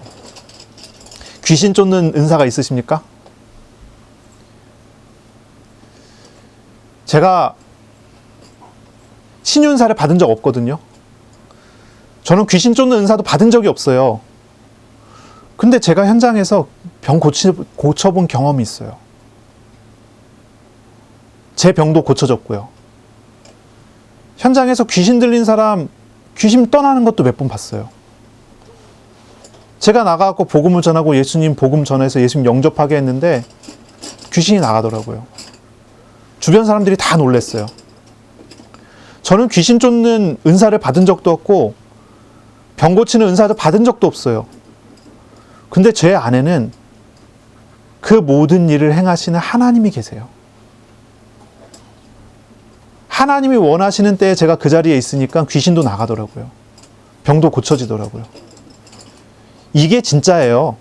귀신 쫓는 은사가 있으십니까? 제가 신유 은사를 받은 적 없거든요. 저는 귀신 쫓는 은사도 받은 적이 없어요. 근데 제가 현장에서 병 고쳐본 경험이 있어요. 제 병도 고쳐졌고요. 현장에서 귀신 들린 사람 귀신 떠나는 것도 몇 번 봤어요. 제가 나가고 복음을 전하고 예수님 복음 전해서 예수님 영접하게 했는데 귀신이 나가더라고요. 주변 사람들이 다 놀랐어요. 저는 귀신 쫓는 은사를 받은 적도 없고 병 고치는 은사도 받은 적도 없어요. 근데 제 안에는 그 모든 일을 행하시는 하나님이 계세요. 하나님이 원하시는 때에 제가 그 자리에 있으니까 귀신도 나가더라고요. 병도 고쳐지더라고요. 이게 진짜예요.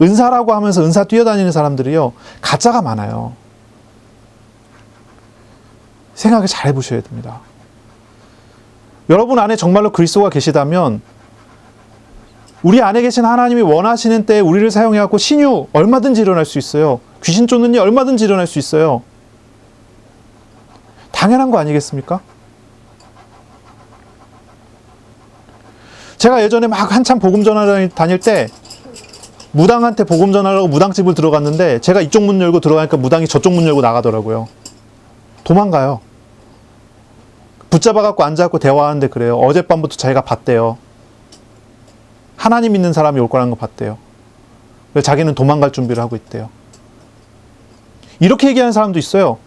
은사라고 하면서 은사 뛰어다니는 사람들이요, 가짜가 많아요. 생각을 잘 해보셔야 됩니다. 여러분 안에 정말로 그리스도가 계시다면 우리 안에 계신 하나님이 원하시는 때에 우리를 사용해갖고 신유 얼마든지 일어날 수 있어요. 귀신 쫓는 일 얼마든지 일어날 수 있어요. 당연한 거 아니겠습니까? 제가 예전에 막 한참 복음 전하러 다닐 때 무당한테 복음 전하려고 무당집을 들어갔는데 제가 이쪽 문 열고 들어가니까 무당이 저쪽 문 열고 나가더라고요. 도망가요. 붙잡아갖고 앉아갖고 대화하는데 그래요. 어젯밤부터 자기가 봤대요. 하나님 믿는 사람이 올 거라는 거 봤대요. 그래서 자기는 도망갈 준비를 하고 있대요. 이렇게 얘기하는 사람도 있어요.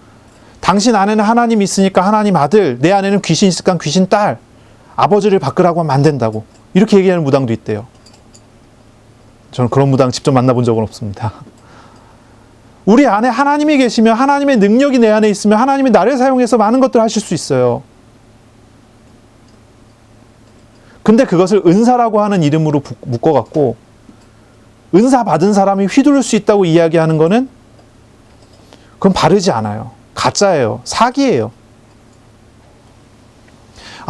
당신 안에는 하나님이 있으니까 하나님 아들, 내 안에는 귀신 있으니까 귀신 딸, 아버지를 바꾸라고 하면 안 된다고. 이렇게 얘기하는 무당도 있대요. 저는 그런 무당 직접 만나본 적은 없습니다. 우리 안에 하나님이 계시면, 하나님의 능력이 내 안에 있으면 하나님이 나를 사용해서 많은 것들을 하실 수 있어요. 근데 그것을 은사라고 하는 이름으로 묶어갖고 은사 받은 사람이 휘두를 수 있다고 이야기하는 거는 그건 바르지 않아요. 가짜예요. 사기예요.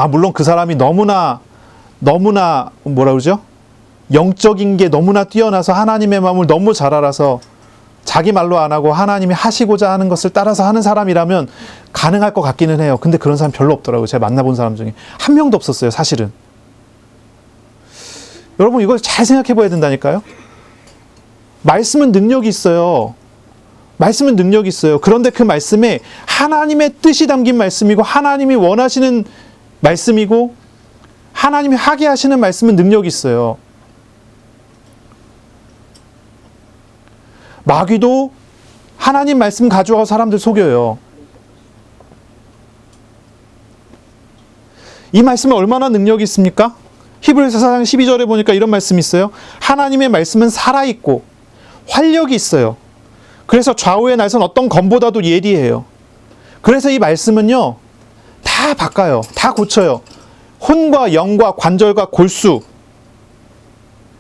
물론 그 사람이 너무나 뭐라 그러죠? 영적인 게 너무나 뛰어나서 하나님의 마음을 너무 잘 알아서 자기 말로 안 하고 하나님이 하시고자 하는 것을 따라서 하는 사람이라면 가능할 것 같기는 해요. 근데 그런 사람 별로 없더라고요. 제가 만나본 사람 중에 한 명도 없었어요, 사실은. 여러분, 이걸 잘 생각해 봐야 된다니까요. 말씀은 능력이 있어요. 말씀은 능력이 있어요. 그런데 그 말씀에 하나님의 뜻이 담긴 말씀이고 하나님이 원하시는 말씀이고 하나님이 하게 하시는 말씀은 능력이 있어요. 마귀도 하나님 말씀 가져와서 사람들 속여요. 이 말씀에 얼마나 능력이 있습니까? 히브리서 4장 12절에 보니까 이런 말씀이 있어요. 하나님의 말씀은 살아있고 활력이 있어요. 그래서 좌우의 날선 어떤 검보다도 예리해요. 그래서 이 말씀은요, 다 바꿔요. 다 고쳐요. 혼과 영과 관절과 골수,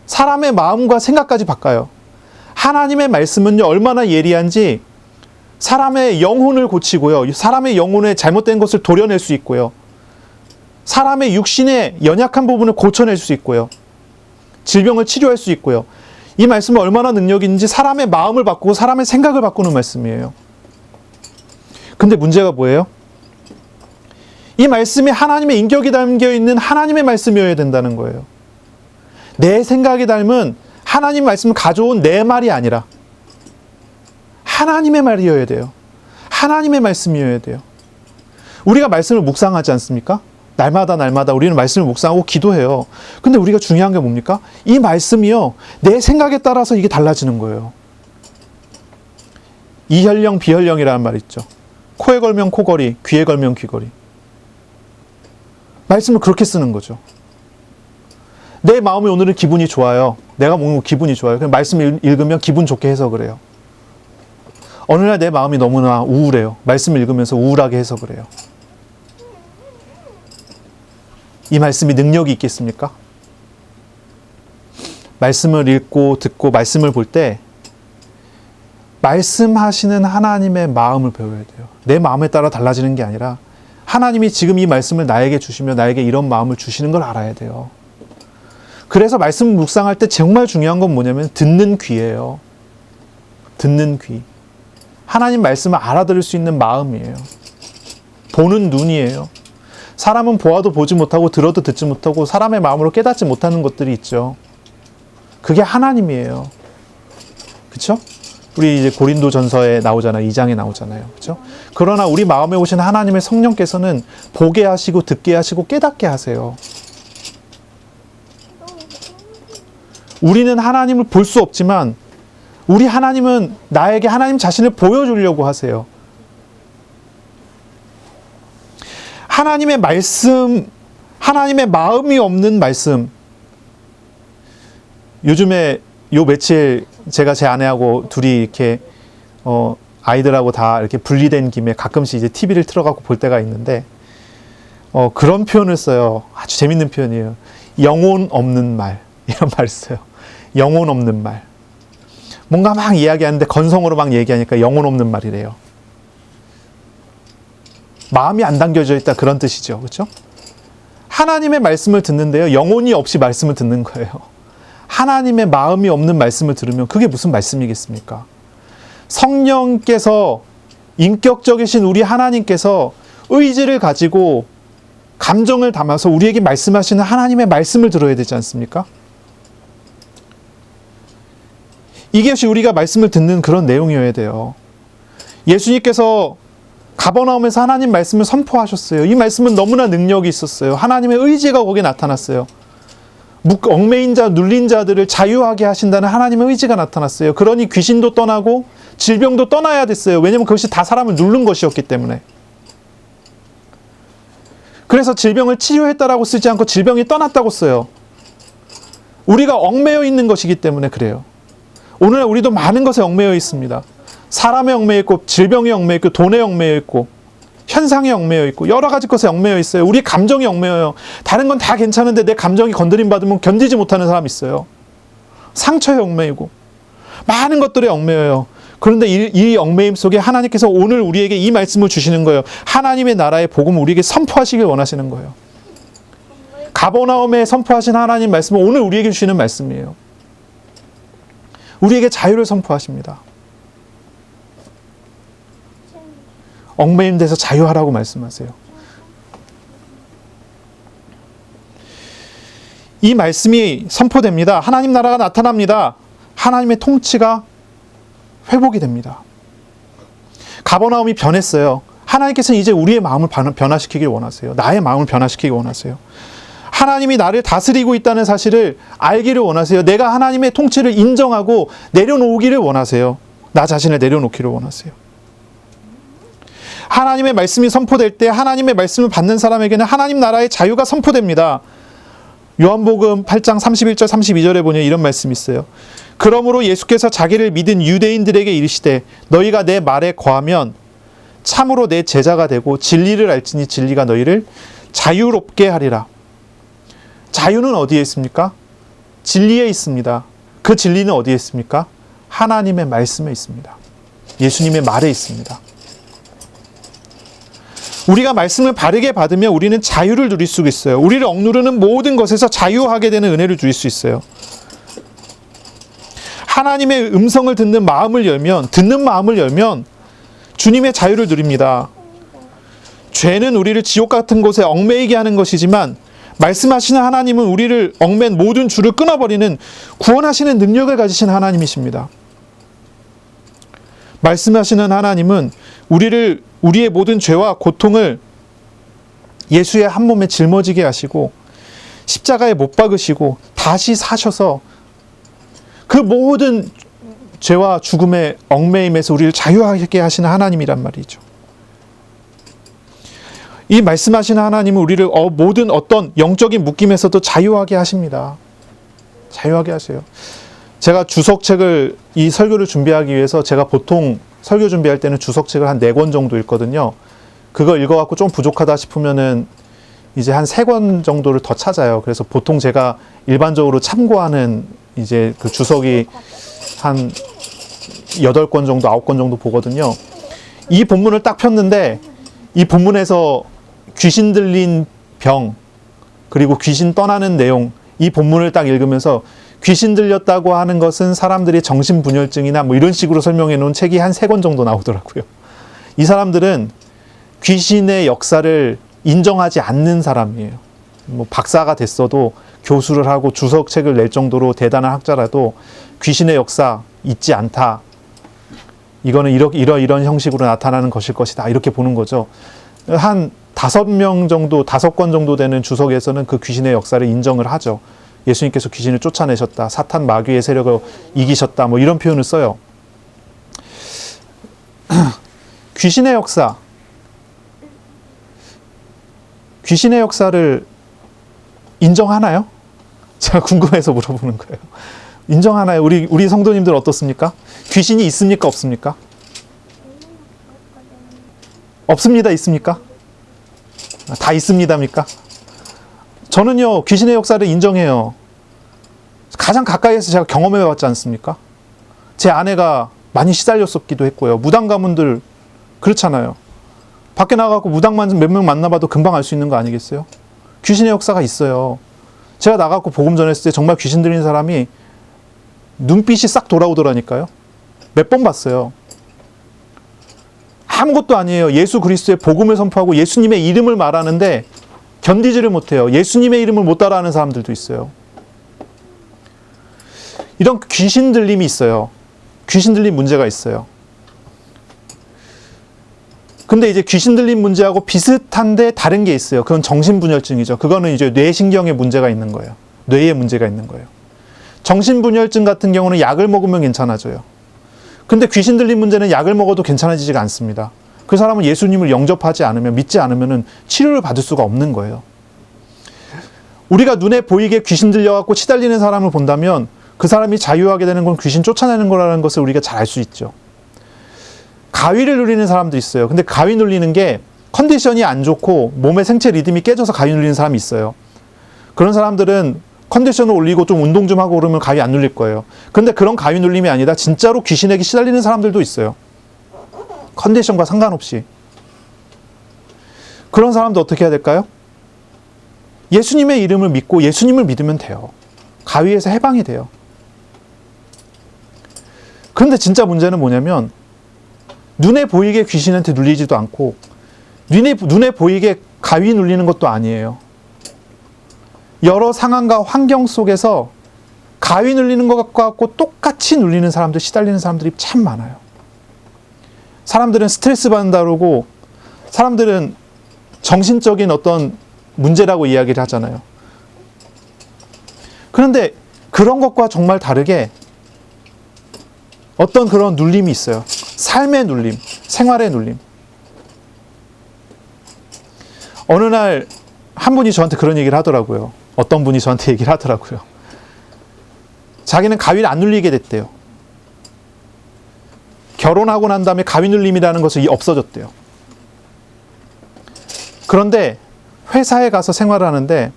사람의 마음과 생각까지 바꿔요. 하나님의 말씀은요, 얼마나 예리한지 사람의 영혼을 고치고요. 사람의 영혼에 잘못된 것을 도려낼 수 있고요. 사람의 육신의 연약한 부분을 고쳐낼 수 있고요. 질병을 치료할 수 있고요. 이 말씀은 얼마나 능력이 있는지 사람의 마음을 바꾸고 사람의 생각을 바꾸는 말씀이에요. 근데 문제가 뭐예요? 이 말씀이 하나님의 인격이 담겨있는 하나님의 말씀이어야 된다는 거예요. 내 생각이 닮은 하나님 말씀을 가져온 내 말이 아니라 하나님의 말이어야 돼요. 하나님의 말씀이어야 돼요. 우리가 말씀을 묵상하지 않습니까? 날마다 우리는 말씀을 묵상하고 기도해요. 근데 우리가 중요한 게 뭡니까? 이 말씀이요, 내 생각에 따라서 이게 달라지는 거예요. 이혈령 비혈령이라는 말 있죠. 코에 걸면 코걸이, 귀에 걸면 귀걸이. 말씀을 그렇게 쓰는 거죠. 내 마음이 오늘은 기분이 좋아요. 내가 오늘 기분이 좋아요. 그냥 말씀을 읽으면 기분 좋게 해석을 해요. 어느 날 내 마음이 너무나 우울해요. 말씀을 읽으면서 우울하게 해석을 해요. 이 말씀이 능력이 있겠습니까? 말씀을 읽고 듣고 말씀을 볼 때 말씀하시는 하나님의 마음을 배워야 돼요. 내 마음에 따라 달라지는 게 아니라 하나님이 지금 이 말씀을 나에게 주시며 나에게 이런 마음을 주시는 걸 알아야 돼요. 그래서 말씀 묵상할 때 정말 중요한 건 뭐냐면 듣는 귀예요. 듣는 귀. 하나님 말씀을 알아들을 수 있는 마음이에요. 보는 눈이에요. 사람은 보아도 보지 못하고 들어도 듣지 못하고 사람의 마음으로 깨닫지 못하는 것들이 있죠. 그게 하나님이에요. 그렇죠? 우리 이제 고린도전서에 나오잖아요. 2장에 나오잖아요. 그렇죠? 그러나 우리 마음에 오신 하나님의 성령께서는 보게 하시고 듣게 하시고 깨닫게 하세요. 우리는 하나님을 볼 수 없지만 우리 하나님은 나에게 하나님 자신을 보여주려고 하세요. 하나님의 말씀, 하나님의 마음이 없는 말씀. 요즘에 요 며칠 제가 제 아내하고 둘이 이렇게 아이들하고 다 이렇게 분리된 김에 가끔씩 이제 TV를 틀어갖고 볼 때가 있는데 그런 표현을 써요. 아주 재밌는 표현이에요. 영혼 없는 말. 이런 말을 써요. 영혼 없는 말. 뭔가 막 이야기하는데 건성으로 막 얘기하니까 영혼 없는 말이래요. 마음이 안 담겨져 있다 그런 뜻이죠. 그렇죠? 하나님의 말씀을 듣는데요. 영혼이 없이 말씀을 듣는 거예요. 하나님의 마음이 없는 말씀을 들으면 그게 무슨 말씀이겠습니까? 성령께서 인격적이신 우리 하나님께서 의지를 가지고 감정을 담아서 우리에게 말씀하시는 하나님의 말씀을 들어야 되지 않습니까? 이것이 우리가 말씀을 듣는 그런 내용이어야 돼요. 예수님께서 가버나움에서 하나님 말씀을 선포하셨어요. 이 말씀은 너무나 능력이 있었어요. 하나님의 의지가 거기에 나타났어요. 얽매인 자, 눌린 자들을 자유하게 하신다는 하나님의 의지가 나타났어요. 그러니 귀신도 떠나고 질병도 떠나야 됐어요. 왜냐하면 그것이 다 사람을 누른 것이었기 때문에. 그래서 질병을 치료했다라고 쓰지 않고 질병이 떠났다고 써요. 우리가 얽매여 있는 것이기 때문에 그래요. 오늘날 우리도 많은 것에 얽매여 있습니다. 사람에 얽매여 있고 질병에 얽매여 있고 돈에 얽매여 있고 현상에 얽매여 있고 여러 가지 것에 얽매여 있어요. 우리 감정이 얽매여요. 다른 건 다 괜찮은데 내 감정이 건드림 받으면 견디지 못하는 사람이 있어요. 상처에 얽매이고 많은 것들에 얽매여요. 그런데 이 얽매임 속에 하나님께서 오늘 우리에게 이 말씀을 주시는 거예요. 하나님의 나라의 복음을 우리에게 선포하시길 원하시는 거예요. 가버나움에 선포하신 하나님 말씀은 오늘 우리에게 주시는 말씀이에요. 우리에게 자유를 선포하십니다. 얽매임 돼서 자유하라고 말씀하세요. 이 말씀이 선포됩니다. 하나님 나라가 나타납니다. 하나님의 통치가 회복이 됩니다. 가버나움이 변했어요. 하나님께서는 이제 우리의 마음을 변화시키길 원하세요. 나의 마음을 변화시키길 원하세요. 하나님이 나를 다스리고 있다는 사실을 알기를 원하세요. 내가 하나님의 통치를 인정하고 내려놓기를 원하세요. 나 자신을 내려놓기를 원하세요. 하나님의 말씀이 선포될 때 하나님의 말씀을 받는 사람에게는 하나님 나라의 자유가 선포됩니다. 요한복음 8장 31절 32절에 보면 이런 말씀이 있어요. 그러므로 예수께서 자기를 믿은 유대인들에게 이르시되 너희가 내 말에 거하면 참으로 내 제자가 되고 진리를 알지니 진리가 너희를 자유롭게 하리라. 자유는 어디에 있습니까? 진리에 있습니다. 그 진리는 어디에 있습니까? 하나님의 말씀에 있습니다. 예수님의 말에 있습니다. 우리가 말씀을 바르게 받으면 우리는 자유를 누릴 수 있어요. 우리를 억누르는 모든 것에서 자유하게 되는 은혜를 누릴 수 있어요. 하나님의 음성을 듣는 마음을 열면 주님의 자유를 누립니다. 죄는 우리를 지옥 같은 곳에 얽매이게 하는 것이지만 말씀하시는 하나님은 우리를 얽맨 모든 줄을 끊어버리는 구원하시는 능력을 가지신 하나님이십니다. 말씀하시는 하나님은 우리의 모든 죄와 고통을 예수의 한 몸에 짊어지게 하시고 십자가에 못 박으시고 다시 사셔서 그 모든 죄와 죽음의 얽매임에서 우리를 자유하게 하시는 하나님이란 말이죠. 이 말씀하시는 하나님은 우리를 모든 어떤 영적인 묶임에서도 자유하게 하십니다. 자유하게 하세요. 제가 주석책을 이 설교를 준비하기 위해서 제가 보통 설교 준비할 때는 주석책을 한 4권 정도 읽거든요. 그거 읽어갖고 좀 부족하다 싶으면은 이제 한 3권 정도를 더 찾아요. 그래서 보통 제가 일반적으로 참고하는 이제 그 주석이 한 8권 정도, 9권 정도 보거든요. 이 본문을 딱 폈는데 이 본문에서 귀신 들린 병, 그리고 귀신 떠나는 내용, 이 본문을 딱 읽으면서 귀신 들렸다고 하는 것은 사람들이 정신분열증이나 뭐 이런 식으로 설명해 놓은 책이 한 3권 정도 나오더라고요. 이 사람들은 귀신의 역사를 인정하지 않는 사람이에요. 뭐 박사가 됐어도 교수를 하고 주석책을 낼 정도로 대단한 학자라도 귀신의 역사 있지 않다. 이거는 이런 형식으로 나타나는 것일 것이다. 이렇게 보는 거죠. 한 5명 정도, 5권 정도 되는 주석에서는 그 귀신의 역사를 인정을 하죠. 예수님께서 귀신을 쫓아내셨다. 사탄 마귀의 세력을 이기셨다. 뭐 이런 표현을 써요. 귀신의 역사. 귀신의 역사를 인정하나요? 제가 궁금해서 물어보는 거예요. 인정하나요? 우리 성도님들 어떻습니까? 귀신이 있습니까? 없습니까? 없습니다. 있습니까? 다 있습니다입니까? 저는요, 귀신의 역사를 인정해요. 가장 가까이에서 제가 경험해봤지 않습니까? 제 아내가 많이 시달렸었기도 했고요. 무당 가문들 그렇잖아요. 밖에 나가고 무당만 몇 명 만나봐도 금방 알 수 있는 거 아니겠어요? 귀신의 역사가 있어요. 제가 나가고 복음 전했을 때 정말 귀신 들린 사람이 눈빛이 싹 돌아오더라니까요. 몇 번 봤어요. 아무것도 아니에요. 예수 그리스도의 복음을 선포하고 예수님의 이름을 말하는데 견디지를 못해요. 예수님의 이름을 못 따라하는 사람들도 있어요. 이런 귀신 들림이 있어요. 귀신 들림 문제가 있어요. 근데 이제 귀신 들림 문제하고 비슷한데 다른 게 있어요. 그건 정신분열증이죠. 그거는 이제 뇌신경에 문제가 있는 거예요. 뇌에 문제가 있는 거예요. 정신분열증 같은 경우는 약을 먹으면 괜찮아져요. 근데 귀신 들림 문제는 약을 먹어도 괜찮아지지가 않습니다. 그 사람은 예수님을 영접하지 않으면, 믿지 않으면 치료를 받을 수가 없는 거예요. 우리가 눈에 보이게 귀신 들려갖고 치달리는 사람을 본다면 그 사람이 자유하게 되는 건 귀신 쫓아내는 거라는 것을 우리가 잘 알 수 있죠. 가위를 누리는 사람도 있어요. 근데 가위 눌리는 게 컨디션이 안 좋고 몸의 생체 리듬이 깨져서 가위 눌리는 사람이 있어요. 그런 사람들은 컨디션을 올리고 좀 운동 좀 하고 그러면 가위 안 눌릴 거예요. 근데 그런 가위 눌림이 아니라 진짜로 귀신에게 시달리는 사람들도 있어요. 컨디션과 상관없이. 그런 사람도 어떻게 해야 될까요? 예수님의 이름을 믿고 예수님을 믿으면 돼요. 가위에서 해방이 돼요. 그런데 진짜 문제는 뭐냐면 눈에 보이게 귀신한테 눌리지도 않고 눈에 보이게 가위 눌리는 것도 아니에요. 여러 상황과 환경 속에서 가위 눌리는 것 같고 똑같이 눌리는 사람들, 시달리는 사람들이 참 많아요. 사람들은 스트레스 받는다 그러고 사람들은 정신적인 어떤 문제라고 이야기를 하잖아요. 그런데 그런 것과 정말 다르게 어떤 그런 눌림이 있어요. 삶의 눌림, 생활의 눌림. 어느 날 한 분이 저한테 그런 얘기를 하더라고요. 어떤 분이 저한테 얘기를 하더라고요. 자기는 가위를 안 눌리게 됐대요. 결혼하고 난 다음에 가위 눌림이라는 것이 없어졌대요. 그런데 회사에 가서 생활을 하는데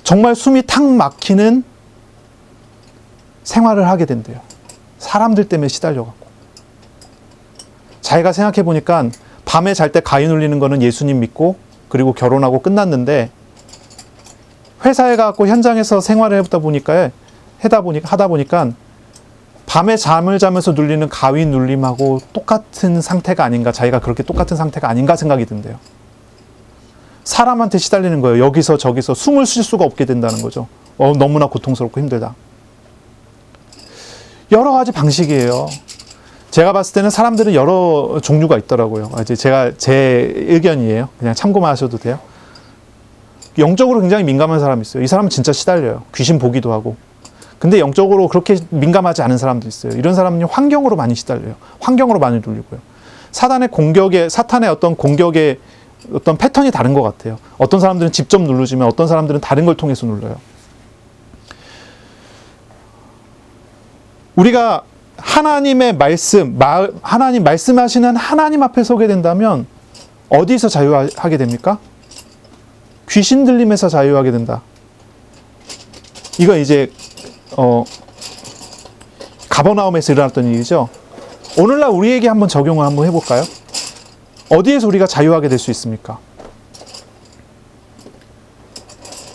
정말 숨이 탁 막히는 생활을 하게 된대요. 사람들 때문에 시달려갖고. 자기가 생각해 보니까 밤에 잘 때 가위 눌리는 거는 예수님 믿고 그리고 결혼하고 끝났는데 회사에 가고 현장에서 생활을 하다 보니까 밤에 잠을 자면서 눌리는 가위 눌림하고 똑같은 상태가 아닌가, 자기가 그렇게 똑같은 상태가 아닌가 생각이 든대요. 사람한테 시달리는 거예요. 여기서 저기서 숨을 쉴 수가 없게 된다는 거죠. 너무나 고통스럽고 힘들다. 여러 가지 방식이에요. 제가 봤을 때는 사람들은 여러 종류가 있더라고요. 이제 제 의견이에요. 그냥 참고만 하셔도 돼요. 영적으로 굉장히 민감한 사람이 있어요. 이 사람은 진짜 시달려요. 귀신 보기도 하고. 근데 영적으로 그렇게 민감하지 않은 사람도 있어요. 이런 사람은 환경으로 많이 시달려요. 환경으로 많이 눌리고요. 사탄의 어떤 공격의 어떤 패턴이 다른 것 같아요. 어떤 사람들은 직접 누르지만 어떤 사람들은 다른 걸 통해서 눌러요. 우리가 하나님의 말씀, 하나님 말씀하시는 하나님 앞에 서게 된다면 어디서 자유하게 됩니까? 귀신 들림에서 자유하게 된다. 이거 이제 가버나움에서 일어났던 일이죠. 오늘날 우리에게 한번 적용을 한번 해볼까요? 어디에서 우리가 자유하게 될 수 있습니까?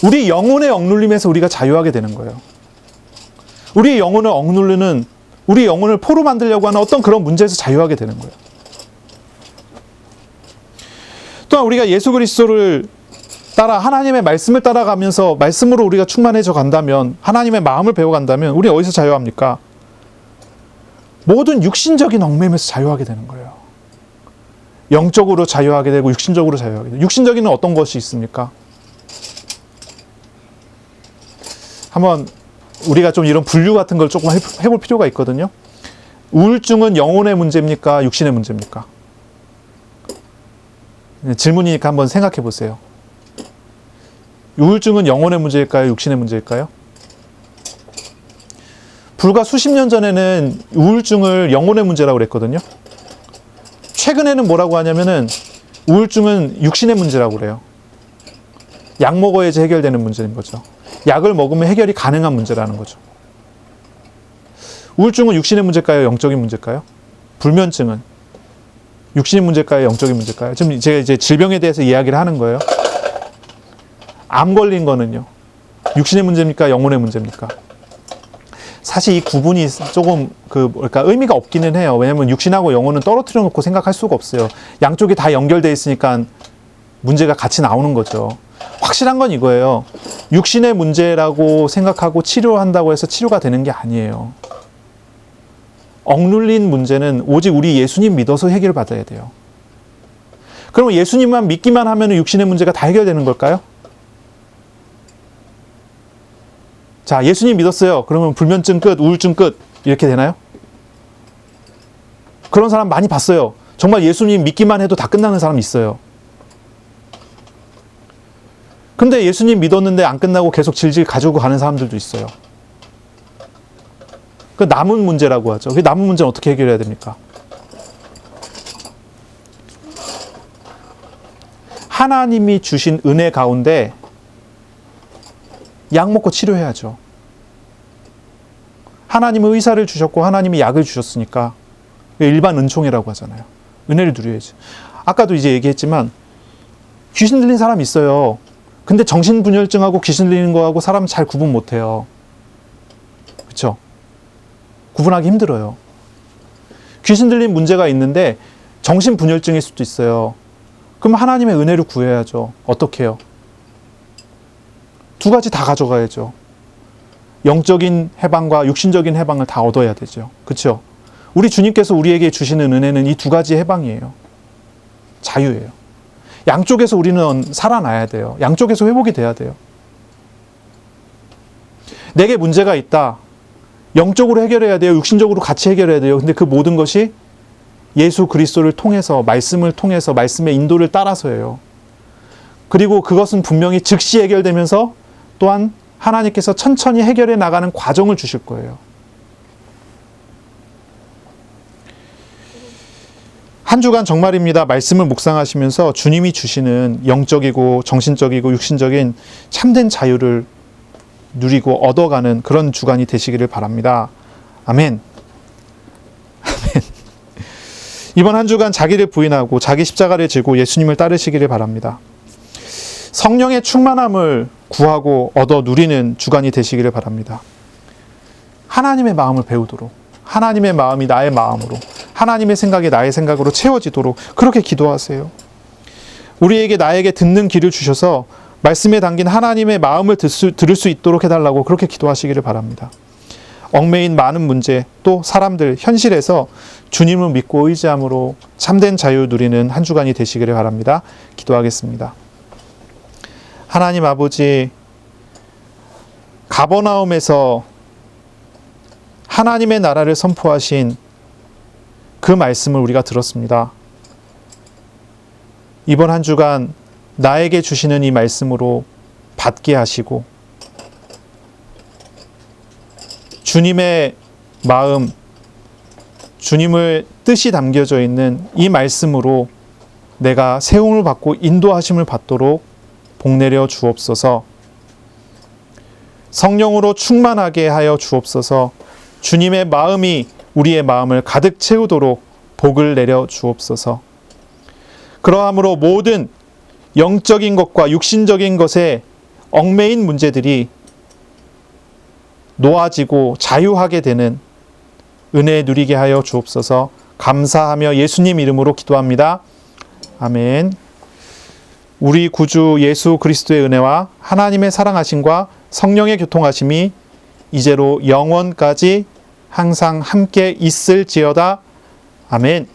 우리 영혼의 억눌림에서 우리가 자유하게 되는 거예요. 우리 영혼을 억누르는, 우리 영혼을 포로 만들려고 하는 어떤 그런 문제에서 자유하게 되는 거예요. 또한 우리가 예수 그리스도를 따라 하나님의 말씀을 따라가면서 말씀으로 우리가 충만해져 간다면, 하나님의 마음을 배워간다면 우리 어디서 자유합니까? 모든 육신적인 얽매임에서 자유하게 되는 거예요. 영적으로 자유하게 되고 육신적으로 자유하게 되고. 육신적인 어떤 것이 있습니까? 한번 우리가 좀 이런 분류 같은 걸 조금 해볼 필요가 있거든요. 우울증은 영혼의 문제입니까? 육신의 문제입니까? 질문이니까 한번 생각해 보세요. 우울증은 영혼의 문제일까요? 육신의 문제일까요? 불과 수십 년 전에는 우울증을 영혼의 문제라고 그랬거든요. 최근에는 뭐라고 하냐면은 우울증은 육신의 문제라고 그래요. 약 먹어야지 해결되는 문제인 거죠. 약을 먹으면 해결이 가능한 문제라는 거죠. 우울증은 육신의 문제일까요? 영적인 문제일까요? 불면증은 육신의 문제일까요? 영적인 문제일까요? 지금 제가 이제 질병에 대해서 이야기를 하는 거예요. 암 걸린 거는요, 육신의 문제입니까? 영혼의 문제입니까? 사실 이 구분이 조금 의미가 없기는 해요. 왜냐하면 육신하고 영혼은 떨어뜨려 놓고 생각할 수가 없어요. 양쪽이 다 연결되어 있으니까 문제가 같이 나오는 거죠. 확실한 건 이거예요. 육신의 문제라고 생각하고 치료한다고 해서 치료가 되는 게 아니에요. 억눌린 문제는 오직 우리 예수님 믿어서 해결받아야 돼요. 그럼 예수님만 믿기만 하면 육신의 문제가 다 해결되는 걸까요? 자, 예수님 믿었어요. 그러면 불면증 끝, 우울증 끝, 이렇게 되나요? 그런 사람 많이 봤어요. 정말 예수님 믿기만 해도 다 끝나는 사람 있어요. 근데 예수님 믿었는데 안 끝나고 계속 질질 가지고 가는 사람들도 있어요. 그 남은 문제라고 하죠. 그 남은 문제는 어떻게 해결해야 됩니까? 하나님이 주신 은혜 가운데 약 먹고 치료해야죠. 하나님은 의사를 주셨고 하나님이 약을 주셨으니까 일반 은총이라고 하잖아요. 은혜를 누려야지. 아까도 이제 얘기했지만 귀신 들린 사람 있어요. 근데 정신분열증하고 귀신 들리는 거하고 사람 잘 구분 못해요. 그렇죠? 구분하기 힘들어요. 귀신 들린 문제가 있는데 정신분열증일 수도 있어요. 그럼 하나님의 은혜를 구해야죠. 어떻게 해요? 두 가지 다 가져가야죠. 영적인 해방과 육신적인 해방을 다 얻어야 되죠. 그렇죠? 우리 주님께서 우리에게 주시는 은혜는 이 두 가지 해방이에요. 자유예요. 양쪽에서 우리는 살아나야 돼요. 양쪽에서 회복이 돼야 돼요. 내게 문제가 있다. 영적으로 해결해야 돼요. 육신적으로 같이 해결해야 돼요. 근데 그 모든 것이 예수 그리스도를 통해서, 말씀을 통해서, 말씀의 인도를 따라서예요. 그리고 그것은 분명히 즉시 해결되면서 또한 하나님께서 천천히 해결해 나가는 과정을 주실 거예요. 한 주간 정말입니다. 말씀을 묵상하시면서 주님이 주시는 영적이고 정신적이고 육신적인 참된 자유를 누리고 얻어가는 그런 주간이 되시기를 바랍니다. 아멘. 아멘. 이번 한 주간 자기를 부인하고 자기 십자가를 지고 예수님을 따르시기를 바랍니다. 성령의 충만함을 구하고 얻어 누리는 주간이 되시기를 바랍니다. 하나님의 마음을 배우도록, 하나님의 마음이 나의 마음으로, 하나님의 생각이 나의 생각으로 채워지도록 그렇게 기도하세요. 우리에게 나에게 듣는 귀를 주셔서 말씀에 담긴 하나님의 마음을 들을 수 있도록 해달라고 그렇게 기도하시기를 바랍니다. 얽매인 많은 문제, 또 사람들, 현실에서 주님을 믿고 의지함으로 참된 자유 누리는 한 주간이 되시기를 바랍니다. 기도하겠습니다. 하나님 아버지, 가버나움에서 하나님의 나라를 선포하신 그 말씀을 우리가 들었습니다. 이번 한 주간 나에게 주시는 이 말씀으로 받게 하시고 주님의 마음, 주님의 뜻이 담겨져 있는 이 말씀으로 내가 세움을 받고 인도하심을 받도록 복내려 주옵소서. 성령으로 충만하게 하여 주옵소서. 주님의 마음이 우리의 마음을 가득 채우도록 복을 내려 주옵소서. 그러함으로 모든 영적인 것과 육신적인 것에 얽매인 문제들이 놓아지고 자유하게 되는 은혜 누리게 하여 주옵소서. 감사하며 예수님 이름으로 기도합니다. 아멘. 우리 구주 예수 그리스도의 은혜와 하나님의 사랑하심과 성령의 교통하심이 이제로 영원까지 항상 함께 있을지어다. 아멘.